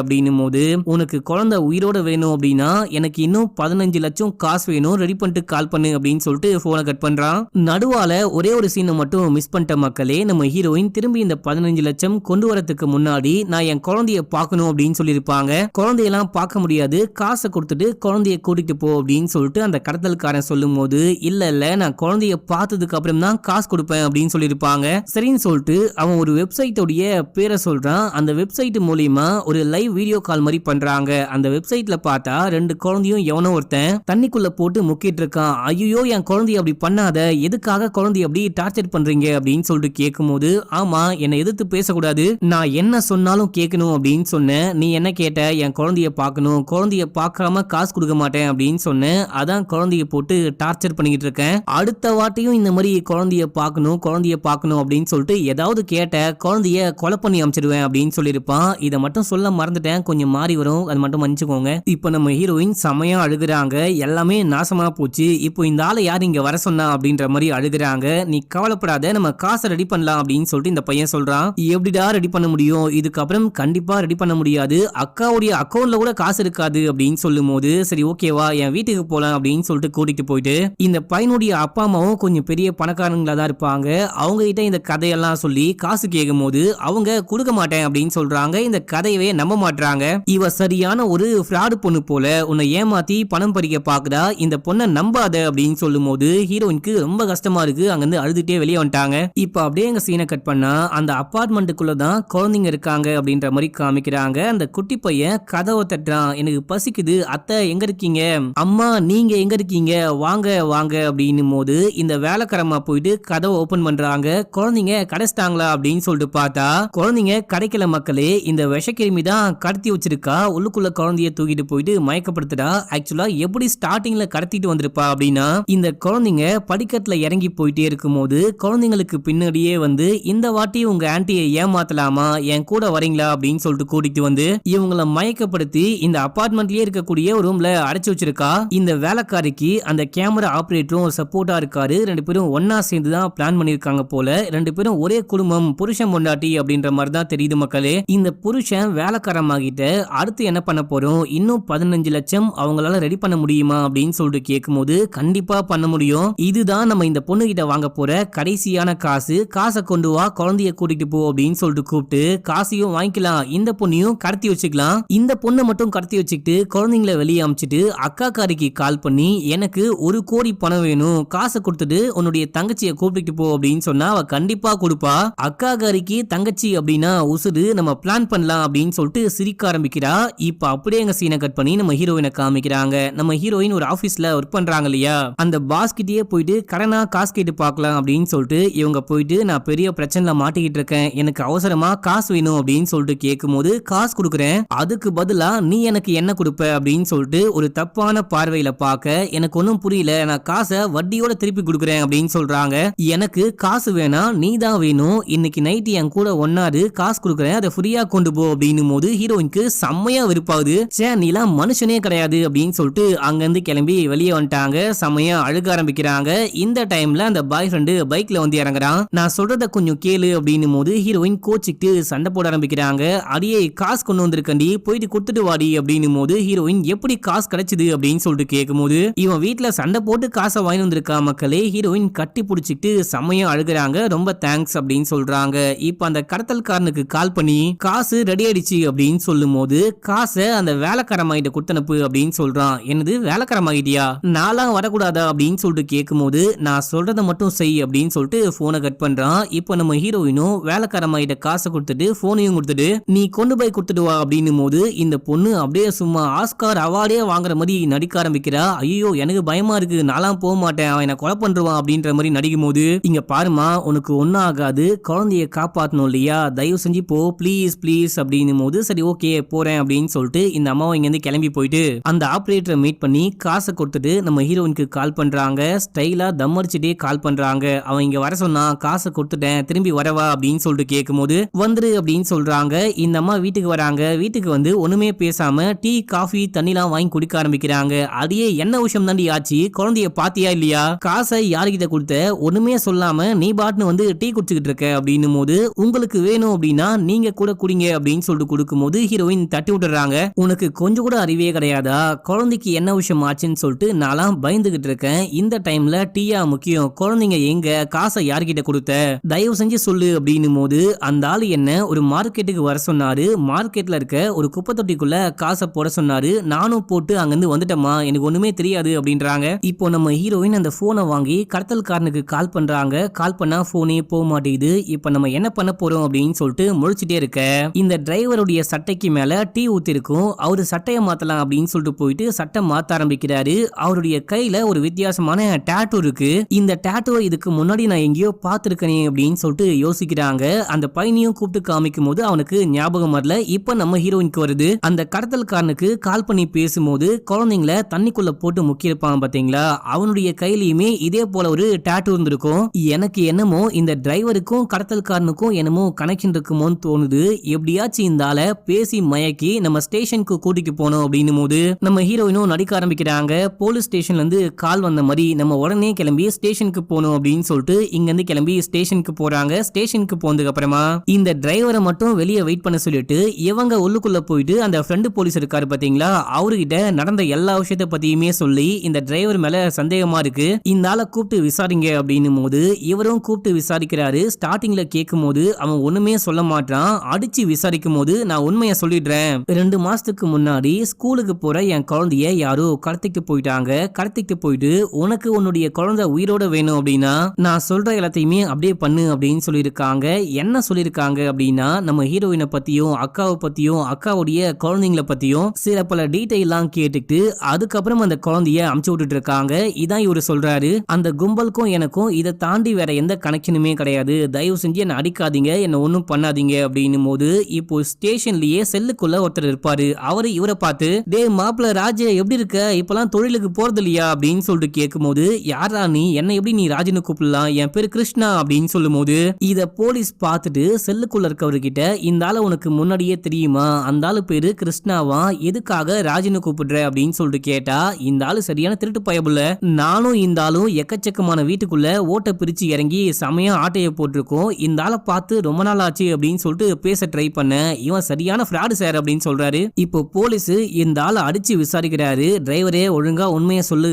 அப்படின்னும் போது உனக்கு குழந்தை உயிரோட வேணும் அப்படின்னா எனக்கு இன்னும் 15 லட்சம் காசு வேணும், ரெடி பண்ணிட்டு கால் பண்ணு அப்படின்னு சொல்லிட்டு போனை கட் பண்றான். நடுவால ஒரே ஒரு சீனை மட்டும் மிஸ் பண்ணிட்ட மக்களே, நம்ம ஹீரோயின் திரும்பி இந்த 15 லட்சம் கொண்டு வரதுக்கு முன்னாடி நான் என் குழந்தைய பார்க்கணும் அப்படின்னு சொல்லியிருப்பாங்க. குழந்தையெல்லாம் பார்க்க முடியாது, காசை கொடுத்துட்டு குழந்தைய கூட்டிட்டு போ அப்படின்னு சொல்லிட்டு அந்த கடத்தல்காரன் சொல்லும் போது இல்ல நான் குழந்தைய பார்த்ததுக்கு அப்புறம் தான் காசு கொடுப்பேன் அப்படின்னு சொல்லியிருப்பாங்க. சரின்னு சொல்லிட்டு அவன் ஒரு வெப்சைட்டோடைய பேரை சொல்றான். அந்த வெப்சைட் மூலியமா ஒரு லைவ் வீடியோ கால் மாதிரி பண்றாங்க. அந்த வெப்சைட்ல பார்த்தா 2 குழந்தையும் எவனோ ஒருத்தன் தண்ணிக்குள்ள போட்டு முக்கிட்டு இருக்கான். ஐயோ என் குழந்தைய அப்படி பண்ணாத, எதுக்காக குழந்தைய அப்படி டார்ச்சர் பண்றீங்க அப்படின்னு சொல்லிட்டு கேட்கும் போது ஆமா என்னை எதிர்த்து பேசக்கூடாது, நான் என்ன சொன்னாலும் கேட்கணும் அப்படின்னு சொன்னேன், நீ என்ன கேட்ட, என் குழந்தைய பார்க்கணும், குழந்தைய பார்க்காம காசு கொடுக்க மாட்டேன் அப்படின்னு சொன்னேன், அதான் குழந்தைய போட்டு டார்ச்சர் பண்ணிக்கிட்டு இருக்கேன், அடுத்த வாட்டியும் இந்த மாதிரி குழந்தைய பார்க்கணும் அப்படின்னு சொல்லிட்டு ஏதாவது கேட்ட குழந்தைய கொலை பண்ணி அமைச்சிடுவேன் அப்படின்னு சொல்லியிருப்பான். இதை மட்டும் சொல்ல மறந்துட்டேன், கொஞ்சம் மாறி வரும், அது மட்டும் மன்னிச்சுக்கோங்க. இப்போ நம்ம ஹீரோயின் செமையா அழுகுறாங்க, எல்லாமே நாசமா போச்சு, இப்போ இந்த ஆளை யார் இங்க வர சொன்னா அப்படின்ற மாதிரி அழுகுறாங்க. நீ கவலைப்படாத, நம்ம காசை ரெடி பண்ணலாம் அப்படின்னு சொல்லிட்டு இந்த பையன் சொல்றான். எப்படிடா ரெடி பண்ண முடியும், இதுக்கப்புறம் கண்டிப்பா ரெடி பண்ண முடியாது, அக்காவுடைய அக்கௌண்ட்ல கூட காசு இருக்காது அப்படின்னு சொல்லும் போது சரி ஓகேவா என் வீட்டுக்கு போலாம் அப்படின்னு சொல்லிட்டு கூட்டிட்டு போயிட்டு இந்த பையனுடைய அப்பா அம்மாவும் கொஞ்சம் பெரிய பணக்காரங்களா தான் இருப்பாங்க. அவங்க கிட்ட இந்த கதையெல்லாம் சொல்லி காசு கேட்கும் போது அவங்க கொடுக்க மாட்டேன் அப்படின்னு சொல்றாங்க. இந்த கதையவே நம்ப மாட்டாங்க. இவ சரியான ஒரு ஃப்ராடு பொண்ணு போல, உன்னை ஏமாத்தி பணம் பறிக்க பாக்குதா, இந்த பொண்ணை நம்பாத அப்படின்னு சொல்லும் போது ஹீரோயினுக்கு ரொம்ப கஷ்டமா இருக்கு. அங்கிருந்து அழுதுட்டே வெளியே வந்துட்டாங்க. இப்ப அப்படியே எங்க சீனை கட் பண்ணா அந்த அபார்ட்மெண்ட்டுக்குள்ளதான் குழந்தைங்க இருக்காங்க அப்படின்ற மாதிரி காமிக்கிறாங்க. அந்த குட்டி பையன் கதவை தட்டுறான். எனக்கு பசிக்குது அத்தை, எங்க இருக்கீங்க, அம்மா நீங்க எங்க இருக்கீங்க, வாங்க வாங்க அப்படின்னும் போது இந்த வேலைக்காரமா போயிட்டு கதவை ஓபன் பண்றாங்க. குழந்தைங்க கிடைச்சிட்டாங்களா அப்படின்னு சொல்லிட்டு பார்த்தா குழந்தைங்க கிடைக்கல மக்களே. இந்த விஷக்கிருமி தான் கடத்தி வச்சிருக்கா, உள்ளுக்குள்ள குழந்தைய தூக்கிட்டு போயிட்டு மயக்கப்படுத்துறா. ஆக்சுவலா எப்படி ஸ்டார்டிங் ஸ்டார்டிங்ல கடத்திட்டு வந்திருப்பா அப்படின்னா இந்த குழந்தைங்க படிக்கட்டுல இறங்கி போயிட்டே இருக்கும்போது குழந்தைங்களுக்கு பின்னாடியே வந்து இந்த வாட்டி உங்க ஆன்ட்டியை ஏமாத்தலாமா, என் கூட வரீங்களா அப்படின்னு சொல்லிட்டு கூட்டிட்டு வந்து இவங்கள மயக்கப்படுத்தி இந்த அபார்ட்மெண்ட்லயே இருக்கக்கூடிய ஒரு ரூம்ல அடைச்சு வச்சிருக்கா. இந்த வேலைக்காரிக்கு அந்த கேமரா ஆபரேட்டரும் சப்போர்ட்டா இருக்காரு. ரெண்டு பேரும் ஒன்னா சேர்ந்து தான் பிளான் பண்ணிருக்காங்க போல. ரெண்டு பேரும் ஒரே குடும்பம், புருஷன் பொண்டாட்டி அப்படின்ற மாதிரி தான் தெரியுது மக்களே. இந்த புருஷன் வேலைக்காரமாகிட்ட அடுத்து என்ன பண்ண போறோம், இன்னும் 15 லட்சம் அவங்களால ரெடி பண்ண முடியுமா அப்படின்னு சொல்லிட்டு கேட்கும்போது கண்டிப்பா பண்ண முடியும், இதுதான் நம்ம இந்த பொண்ணு கிட்ட வாங்க போற கடைசியான காசு, காசை கொண்டு வா, குழந்தைய கூட்டிட்டு போ அப்படின்னு சொல்லிட்டு கூப்பிட்டு காசையும் வாங்கிக்கலாம், இந்த பொண்ணையும் கடத்தி வச்சுக்கலாம். இந்த பொண்ணை மட்டும் கடத்தி வச்சுக்கிட்டு குழந்தைங்களை வெளியே அமிச்சிட்டு அக்கா காரிக்கு கால் பண்ணி எனக்கு 1 கோடி பணம் வேணும், காசை கொடுத்துட்டு உன்னுடைய தங்கச்சியை கூப்பிட்டு போ அப்படின்னு சொன்னா அவ கண்டிப்பா கொடுப்பா. அக்கா காரிக்கு தங்கச்சி அப்படின்னா உசுறு, நம்ம பிளான் பண்ணலாம் அப்படின்னு சொல்லிட்டு சிரிக்க ஆரம்பிக்கிறா. இப்ப அப்படியே எங்க சீனை கட் பண்ணி நம்ம ஹீரோயினை காமிக்கிறாங்க. நம்ம ஹீரோயின் ஒரு ஆபீஸ்ல ஒர்க் பண்றாங்க இல்லையா, அந்த பாஸ் கிட்டயே போயிட்டு கடனா காசு கேட்டு பார்க்கலாம் அப்படின்னு சொல்லிட்டு இவங்க போயிட்டு நான் பெரிய பிரச்சனைல மாட்டிக்கிட்டு இருக்கேன், எனக்கு அவசரமா காசு வேணும் அப்படின்னு சொல்லிட்டு கேட்கும்போது காசு கொடுக்குறேன், அதுக்கு பதிலா நீ எனக்கு என்ன கொடுப்ப அப்படின்னு சொல்லிட்டு ஒரு தப்பான பார்வையில பார்க்க எனக்கு ஒன்னும் புரியல, நான் காசை வட்டியோட திருப்பி கொடுக்குறேன் அப்படின்னு சொல்றாங்க. எனக்கு காசு வேணாம், நீ தான் வேணும், இன்னைக்கு நைட் என் கூட ஒன்னாரு காசு கொடுக்குறேன், அதை ஃப்ரீயா கொண்டு போ அப்படின்னும் போது ஹீரோயினுக்கு செம்மையா விருப்பாகுது. சே நீலாம் மனுஷனே கிடையாது அப்படின்னு சொல்லிட்டு அங்கிருந்து கிளம்பி வெளியே வந்துட்டாங்க. செம்மையா அழுக ஆரம்பிக்கிறாங்க. இந்த டைம்ல அந்த பாய் ஃப்ரெண்டு பைக்ல வந்து இறங்குறான். நான் சொல்றத கொஞ்சம் கேளு அப்படின்னும் போது ஹீரோயின் கோச்சிக்கிட்டு சண்டை போட ஆரம்பிக்கிறாங்க. அடியே காசு கொண்டு வந்திருக்கண்டி, போயிட்டு கொடுத்துட்டு வாடி அப்படின்னும் போது ஹீரோயின் எப்படி காசு கிடைச்சது அப்படின்னு சொல்லிட்டு கேட்கும்போது இவன் வீட்டுல சண்டை போட்டு காசை வாங்கி வந்திருக்கா மக்களே. ஹீரோயின் கட்டி பிடிச்சிட்டு செம்மையா அழுகுறாங்க. ரொம்ப தேங்க்ஸ் அப்படின்னு சொல்றாங்க. இப்ப அந்த கடத்தல்காரனுக்கு கால் பண்ணி காசு ரெடி ஆயிடுச்சு அப்படின்னு சொல்லும் போது காசை அந்த வேலைக்காரமாயிட்ட கொடுத்தனுப்பு அப்படின்னு சொல்றான். என்னது வேலைக்காரமாயிட்டியா, நான்லாம் வரக்கூடாதா அப்படின்னு சொல்லிட்டு கேட்கும்போது நான் சொல்றதை மட்டும் செய் அப்படின்னு சொல்லிட்டு போனை கட் பண்றான். இப்ப நம்ம ஹீரோயினும் வேலைக்காரமாயிட்ட காசை கொடுத்துட்டு போனையும் கொடுத்துட்டு நீ கொண்டு போய் கொடுத்துட்டு வா அப்படின்னும் போது இந்த பொண்ணு அப்படியே சும்மா ஆஸ்கார் அவார்டே வாங்குற மாதிரி நடிக்க ஆரம்பிக்கிறா. ஐயோ எனக்கு பயமா இருக்கு, நான்லாம் போக மாட்டேன், அவன் என்ன கொலை பண்றான் அப்படின்ற மாதிரி நடிக்கும் போது இங்க பாருமா உனக்கு ஒன்னும் ஆகாது, குழந்தைய காப்பாத்தணும் இல்லையா, தயவு செஞ்சு போ ப்ளீஸ் ப்ளீஸ் அப்படின்னும் போது சரி ஓகே போறேன் அப்படின்னு சொல்லிட்டு இந்த அம்மாவை இங்க இருந்து கிளம்பி போயிட்டு அந்த ஆபரேட்டரை மீட் பண்ணி காசை கொடுத்துட்டு நம்ம ஹீரோயினுக்கு கால் பண்றாங்க. ஸ்டைலா தம் அடிச்சுட்டே கால் பண்றாங்க. அவன் இங்க வர சொன்னா காசை கொடுத்துட்டேன், திரும்பி வரவா அப்படின்னு சொல்லிட்டு கேட்கும்போது வந்துரு அப்படின்னு சொல்றாங்க. இந்த அம்மா வீட்டுக்கு வராங்க. வீட்டுக்கு வந்து ஒண்ணுமே பேசாம டீ காஃபி தண்ணிலாம் வாங்கி குடிக்க ஆரம்பிக்கிறாங்க. அதையே என்ன விஷயம் தாண்டி ஆச்சு, குழந்தைய பாத்தியா இல்லையா, காசை யாருக்கிட்ட கொடுத்த, ஒண்ணுமே சொல்லாம நீ பாட்டுன்னு வந்து டீ குடிச்சுக்கிட்டு இருக்க அப்படின்னும் போது உங்களுக்கு வேணும் அப்படின்னா நீங்க கூட குடிங்க அப்படின்னு சொல்லிட்டு கொடுக்கும் போது ஹீரோயின் தட்டி விட்டுறாங்க. உனக்கு கொஞ்சம் கூட அறிவே கிடையாதா, குழந்தைக்கு என்ன விஷயம் ஆச்சுன்னு சொல்லிட்டு நான்லாம் பயந்துகிட்டு இருக்கேன், இந்த டைம்ல டீயா முக்கியம், குழந்தைங்க எங்க, காசை யார்கிட்ட கொடுத்த, தயவு செஞ்சு சொல்லு அப்படின்னும் போது அந்த ஆளு என்ன ஒரு மார்க்கெட்டுக்கு வர சொன்னாரு, மார்க்கெட்ல இருக்க ஒரு குப்பை தொட்டிக்குள்ள காசை போட சொன்னாரு, நானும் போட்டு அங்கிருந்து வந்துட்டேமா, எனக்கு ஒண்ணுமே தெரியாது அப்படின்றாங்க. இப்போ நம்ம ஹீரோயின் அந்த போனை வாங்கி கடத்தல்காரனுக்கு கால் பண்றாங்க. கால் பண்ணா போனே போக மாட்டேங்குது. இப்ப நம்ம என்ன பண்ண போறோம் அப்படின்னு சொல்லிட்டு முழிச்சிட்டே இருக்க இந்த டிரைவருடைய சட்டைக்கு மேல டீ ஊத்தி இருக்கும். அவரு சட்டையை மாத்தலாம் அப்படின்னு சொல்லிட்டு போயிட்டு சட்டை மாத்த ஆரம்பிக்கிறாரு. அவருடைய கையில ஒரு வித்தியாசமான டாட்டூ இருக்கு. இந்த டாட்டூவை இதுக்கு முன்னாடி நான் எங்கேயோ பார்த்திருக்கேனே அப்படின்னு சொல்லிட்டு யோசிக்கிறாங்க. அந்த பையனையும் கூப்பிட்டு காமிக்கும் போது அவனுக்கு ஞாபகம் வரல. இப்ப நம்ம ஹீரோயினுக்கு வருது. அந்த கடத்தல்காரனுக்கு கால் பண்ணி பேசும்போது குழந்தைங்களை தண்ணிக்குள்ள போட்டு முக்கியிருப்பான் பாத்தீங்களா, அவனுடைய கையிலயுமே இதே போல ஒரு டாட்டூ இருந்திருக்கும். எனக்கு என்னமோ இந்த டிரைவருக்கும் கடத்தல்காரனுக்கும் என்னமோ கனெக்ஷன் இருக்குமோன்னு தோணுது. எப்படியாச்சும் இந்த ஆளை பேசி மயக்கி நம்ம ஸ்டேஷனுக்கு கூட்டிட்டு போனோம் அப்படின்னும் போது நம்ம ஹீரோயினும் நடிக்க ஆரம்பிக்கிறாங்க. போலீஸ் ஸ்டேஷன்ல இருந்து கால் வந்த மாதிரி நம்ம உடனே கிளம்பி ஸ்டேஷனுக்கு போகணும் அப்படின்னு சொல்லிட்டு இங்க இருந்து கிளம்பி ஸ்டேஷனுக்கு போறாங்க. ஸ்டேஷனுக்கு போனதுக்கு அப்புறமா இந்த டிரைவரை மட்டும் வெளியே வெயிட் பண்ண சொல்லிட்டு இவங்க உள்ளுக்குள்ள போயிட்டு அந்த ஃப்ரெண்டு போலீஸ் இருக்காரு பாத்தீங்களா, அவர்கிட்ட நடந்த எல்லா விஷயத்த பத்தியுமே சொல்லி இந்த டிரைவர் மேல சந்தேகமா இருக்கு, இந்த ஆளை கூப்பிட்டு விசாரிங்க அப்படின்னும் போது இவரும் கூப்பிட்டு விசாரிக்கிறாரு. ஸ்டார்டிங்ல கேட்கும் போது அவன் ஒண்ணுமே சொல்ல மாட்டான். அடிச்சு விசாரிக்கும் போது நான் உண்மையை சொல்லிடுறேன், 2 மாசத்துக்கு முன்னாடி ஸ்கூலுக்கு போற என் குழந்தைய யாரோ கடத்திட்டு போயிட்டாங்க, கடத்திட்டு போயிட்டு உனக்கு உன்னுடைய குழந்தை உயிரோட வேணும் அப்படின்னா நான் சொல்ற எல்லாத்தையுமே அப்படியே பண்ணு அப்படின்னு சொல்லியிருக்காங்க. என்ன சொல்லியிருக்காங்க அப்படின்னா நம்ம ஹீரோயினை பத்தியும் அக்காவை பத்தியும் அக்காவுடைய குழந்தைங்களை பத்தியும் சில பல டீட்டெயிலாம் கேட்டுட்டு அதுக்கப்புறம் அந்த குழந்தைய அமுச்சு விட்டுட்டு இருக்காங்க. இதான் இவரு சொல்றாரு, அந்த கும்பலுக்கும் எனக்கும் இதை தாண்டி வேற எந்த கனெக்ஷனுமே கிடையாது, தயவு செஞ்சு என்ன அடிக்காதீங்க, என்ன ஒன்னும் பண்ணாதீங்க அப்படின்னும் போது இப்போ ஸ்டேஷன்லயே செல்லுக்குள்ள ஒருத்தர் இருப்பாரு. அவரு இவரை பார்த்து டே மாப்பிள்ள ராஜ எப்படி இருக்க, இப்பெல்லாம் இப்பெல்லாம் தொழிலுக்கு போறது இல்லையா அப்படின்னு சொல்லிட்டு கேட்கும்போது, யாரா நீ, என்ன எப்படி நீ ராஜின்னு கூப்பிடலாம், என் பேரு கிருஷ்ணா அப்படின்னு சொல்லும் போது இத போலீஸ் பார்த்துட்டு செல்லுக்குள்ள இருக்கவர்கிட்ட, இந்த ஆளு உனக்கு முன்னாடியே தெரியுமா, அந்த ஆளு பேரு கிருஷ்ணாவா, எதுக்காக ராஜின்னு கூப்பிடுற அப்படின்னு சொல்லிட்டு கேட்டா, இந்த ஆளு சரியான திருட்டு பயபுள்ள, நானும் இந்த ஆளும் எக்கச்சக்கமான வீட்டுக்குள்ள ஓட்ட பிரிச்சு இறங்கி சமயம் ஆட்டைய போட்டிருக்கோம், இந்த ஆளை பார்த்து ரொம்ப நாள் ஆச்சு அப்படின்னு சொல்லிட்டு பேச ட்ரை பண்ண, இவன் சரியான ஃப்ராடு சார் அப்படின்னு சொல்றாரு. இப்போ போலீஸ் இந்த ஆளை அடிச்சு விசாரிக்கிறாரு. டிரைவரே ஒழுங்கா உண்மையை சொல்லு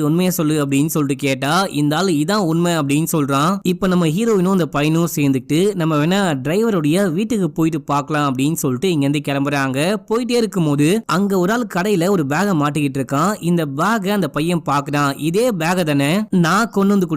அப்படின்னு சொல்லிட்டு கேட்டா, இந்த ஆளு இதான் உண்மை அப்படின்னு சொல்றான். இப்ப நம்ம ஹீரோயினும் இந்த பையனும் சேர்ந்துட்டு நம்ம வேணா டிரைவருடைய வீட்டுக்கு போயிட்டு பார்க்கலாம் அப்படின்னு சொல்லிட்டு இங்க இருந்து கிளம்புறாங்க. போயிட்டே இருக்கும்போது அங்க ஒரு ஆள் கடையில ஒரு பேக மாட்டிக்கிட்டு இருக்கான். இந்த பேக அந்த பையன் பாக்குறான். இதே பேக தானே நான் கொண்டு வந்து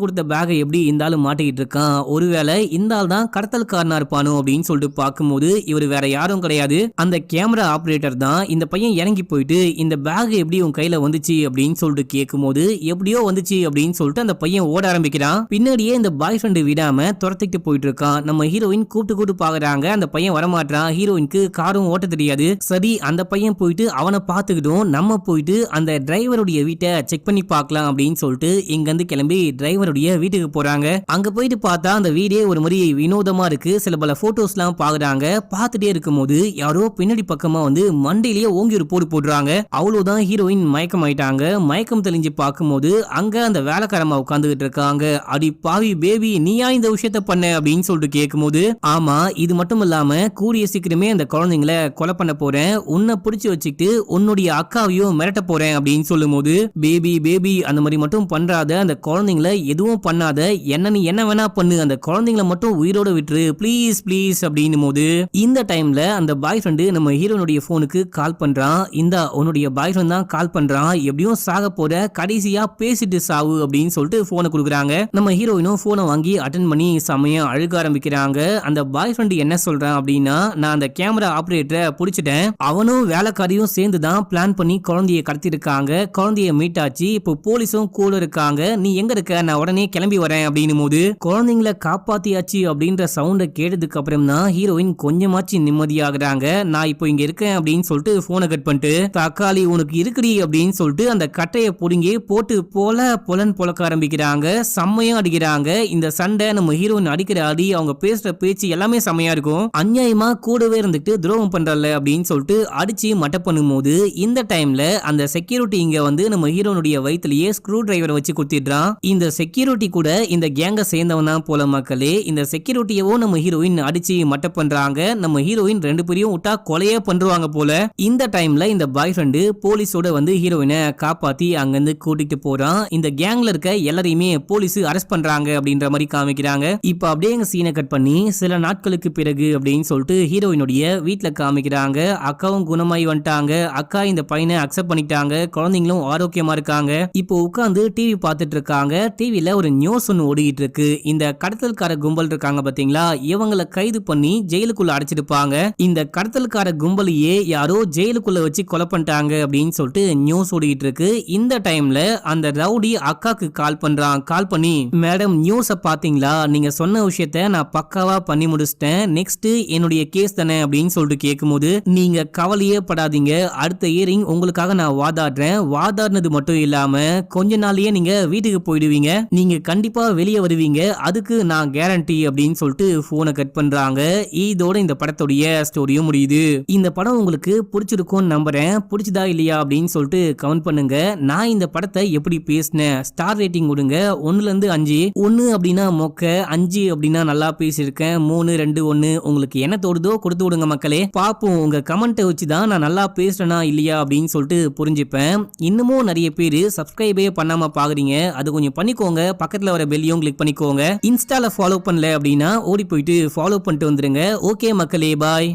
கொடுத்த பேக எப்படி இந்த ஆளு மாட்டிக்கிட்டு இருக்கான், ஒருவேளை இந்த ஆள் தான் கடத்தல்காரனா இருப்பானோ அப்படின்னு சொல்லிட்டு பார்க்கும்போது இவர் வேற யாரும் கிடையாது, அந்த கேமரா ஆபரேட்டர் தான். இந்த பையன் இறங்கி போயிட்டு இந்த பேக் எப்படி உன் கையில வந்துச்சு அப்படின்னு சொல்லிட்டு கேட்கும்போது, எப்படியோ வந்துச்சு அப்படின்னு சொல்லிட்டு அந்த பையன் ஓட ஆரம்பிக்கிறான். பின்னாடியே இந்த பாய் ஃப்ரெண்டு விடாம துரத்திட்டு போயிட்டு இருக்கான். நம்ம ஹீரோயின் கூப்பிட்டு பாக்குறாங்க. அந்த பையன் வரமாட்டான். ஹீரோயினுக்கு காரும் ஓட்ட தெரியாது. சரி, அந்த பையன் போயிட்டு அவனை பார்த்துக்கிட்டோம், நம்ம போயிட்டு அந்த டிரைவருடைய வீட்டை செக் பண்ணி பார்க்கலாம் அப்படின்னு சொல்லிட்டு இங்க இருந்து கிளம்பி டிரைவருடைய வீட்டுக்கு போறாங்க. அங்க போயிட்டு பார்த்தா அந்த வீடே ஒரு மாதிரி வினோதமா இருக்கு. சில பல போட்டோஸ் எல்லாம் பாக்குறாங்க. பார்த்துட்டே இருக்கும்போது யாரோ பின்னாடி பக்கமா வந்து மண்டையிலேயே ஓங்கி ஒரு போடு போடுறாங்க. அவ்வளவுதான், ஹீரோயின் மயக்கம் ஆயிட்டாங்க. மயக்கம் தெளிஞ்சு பார்க்கும்போது அங்க அந்த வேலைக்காரமா உட்காந்துகிட்டு இருக்காங்க. அடி பாவி பேபி, நீயா இந்த விஷயத்த பண்ண அப்படின்னு சொல்லிட்டு கேட்கும்போது, ஆமா, இது மட்டும் இல்லாம கூடிய சீக்கிரமே அந்த குழந்தைங்களை கொலை பண்ண போறேன், உன்னை பிடிச்சு வச்சுக்கிட்டு உன்னுடைய அக்காவையும் மிரட்ட போறேன் அப்படின்னு சொல்லும் போது, பேபி அந்த மாதிரி மட்டும் பண்றாத, அந்த குழந்தைங்களை எதுவும் பண்ணாத, நீ என்ன வேணா பண்ணு, அந்த குழந்தைங்களை மட்டும் உயிரோட விட்டுரு ப்ளீஸ் அப்படின்னு போது, இந்த டைம்ல அந்த பாய் ஃப்ரெண்டு நம்ம ஹீரோனுடைய போனுக்கு கால் பண்றான். இந்த உன்னுடைய பாய் ஃப்ரெண்ட் தான் கால் பண்றான், எப்படியும் சாக போற, கடைசியா பேசிட்டு சாவு அப்படின்னு சொல்லிட்டு போனை கொடுக்குறாங்க. நம்ம ஹீரோயினும் போனை வாங்கி அட்டென்ட் பண்ணி சமயம் அழுக ஆரம்பிக்கிறாங்க. அந்த பாய் ஃப்ரெண்ட் என்ன சொல்றான் அப்படின்னா, நான் அந்த கேமரா ஆபரேட்டரை பிடிச்சிட்டேன், அவனும் வேலைக்காரியும் சேர்ந்து தான் பிளான் பண்ணி குழந்தைய கடத்தி இருக்காங்க, குழந்தைய மீட் ஆச்சு, இப்போ போலீஸும் கூட இருக்காங்க, நீ எங்க இருக்க, நான் உடனே கிளம்பி வரேன் அப்படின்னு போது, குழந்தைங்களை காப்பாத்தியாச்சு அப்படின்ற சவுண்ட கேட்டதுக்கு அப்புறம் தான் ஹீரோயின் கொஞ்சமாச்சு நிம்மதியாகிறாங்க. நான் இப்போ இங்க இருக்கேன் அப்படின்னு சொல்லிட்டு போனை கட் பண்ணிட்டு, தக்காளி உனக்கு இருக்குடி அப்படின்னு சொல்லிட்டு அந்த கட்டைய புடுங்கி போட்டு பொலன் பொழக்க ஆரம்பிக்கிறாங்க. செம்மையா அடிக்கிறாங்க. இந்த சண்டை நம்ம ஹீரோயின் அடிக்கிற அடி, அவங்க பேசுற பேச்சு எல்லாமே செம்மையா இருக்கும். அநியாயமா கூடவே இருந்துட்டு துரோகம் பண்றல அப்படின்னு சொல்லிட்டு அடிச்சு மட்ட பண்ணும்போது, இந்த டைம்ல அந்த செக்யூரிட்டி இங்க வந்து நம்ம ஹீரோனுடைய வயிற்றுலயே ஸ்க்ரூ டிரைவரை வச்சு குத்திடுறான். இந்த செக்யூரிட்டி கூட இந்த கேங்க சேர்ந்தவன் தான் போல மக்களே. இந்த செக்யூரிட்டியவும் நம்ம ஹீரோயின் அடிச்சு மட்ட பண்றாங்க. நம்ம ஹீரோயின் ரெண்டு பேரையும் விட்டா கொலையே பண்றாங்க போல. இந்த டைம்ல இந்த பாய் ஃப்ரெண்டு போலீஸோட வந்து ஹீரோயினை காப்பாத்தி அங்கிருந்து கூட்டிட்டு போறான். இந்த கேங்ல இருக்க எல்லாரையுமே போலீஸ் அரெஸ்ட் பண்றாங்க அப்படின்ற மாதிரி காமிக்கிறாங்க. இப்ப அப்படியே எங்க சீனை கட் பண்ணி சில நாட்களுக்கு பிறகு அப்படின்னு சொல்லிட்டு ஹீரோயினுடைய வீட்டுல காமிக்கிறாங்க. அக்காவும் குணமாயி வந்துட்டாங்க. அக்கா இந்த பையனை அக்செப்ட் பண்ணிட்டாங்க. குழந்தைங்களும் ஆரோக்கியமா இருக்காங்க. இப்போ உட்காந்து டிவி பார்த்துட்டு இருக்காங்க. டிவில ஒரு நியூஸ் ஒன்னு ஓடிட்டு இருக்கு. இந்த கடத்தல்கார கும்பல் இருக்காங்க பாத்தீங்களா, இவங்களை கைது பண்ணி ஜெயிலுக்குள்ள அடைச்சிருப்பாங்க. இந்த கடத்தல்கார கும்பலையே யாரோ ஜெயிலுக்குள்ள வச்சு கொலை பண்ணிட்டாங்க அப்படின்னு சொல்லிட்டு நியூஸ் ஓடிட்டு இருக்கு. இந்த டைம்ல அந்த ரவுடி அக்காக்கு கால் பண்றான். கால் பண்ணி, மேடம் நியூஸ பாத்தீங்களா, நீங்க சொன்ன விஷயத்த நான் பக்காவா பண்ணி முடிச்சிட்டேன், நெக்ஸ்ட் என்னுடைய கேஸ் தானே அப்படின்னு சொல்லிட்டு கேட்கும்போது, நீங்க கவலையே படாதீங்க, அடுத்த இயரிங் உங்களுக்காக நான் வாதாடுறேன், வாதாடுனது மட்டும் இல்லாம கொஞ்ச நாளையே நீங்க வீட்டுக்கு போயிடுவீங்க, நீங்க கண்டிப்பா வெளியே வருவீங்க, அதுக்கு நான் கேரண்டி அப்படின்னு சொல்லிட்டு போனை கட் பண்றாங்க. இதோட இந்த படத்துடைய ஸ்டோரியும் முடியுது. இந்த படம் உங்களுக்கு பிடிச்சிருக்கும்னு நம்புறேன். பிடிச்சதா இல்லையா அப்படின்னு சொல்லிட்டு கமெண்ட் பண்ணுங்க. நான் இந்த படத்தை எப்படி பேசினேன், ஸ்டார் ரேட்டிங் கொடுங்க 1ல இருந்து 5. 1 அப்படின்னா மொக்க, 5 அப்படின்னா நல்லா பேசியிருக்கேன், 3, 2, 1 உங்களுக்கு என்ன தோடுதோ கொடுத்து விடுங்க மக்களே. பாப்போம், உங்க கமெண்ட்டை வச்சுதான் நான் நல்லா பேசுறேனா இல்லையா அப்படின்னு சொல்லிட்டு புரிஞ்சுப்பேன். இன்னமும் நிறைய பேர் சப்ஸ்கிரைபே பண்ணாம பாக்குறீங்க, அது கொஞ்சம் பண்ணிக்கோங்க. பக்கத்துல வர பெல்லையும் கிளிக் பண்ணிக்கோங்க. இன்ஸ்டால ஃபாலோ பண்ணல அப்படின்னா ஓடி போயிட்டு ஃபாலோ பண்ணிட்டு வந்துருங்க. ஓகே மக்களே, பாய்.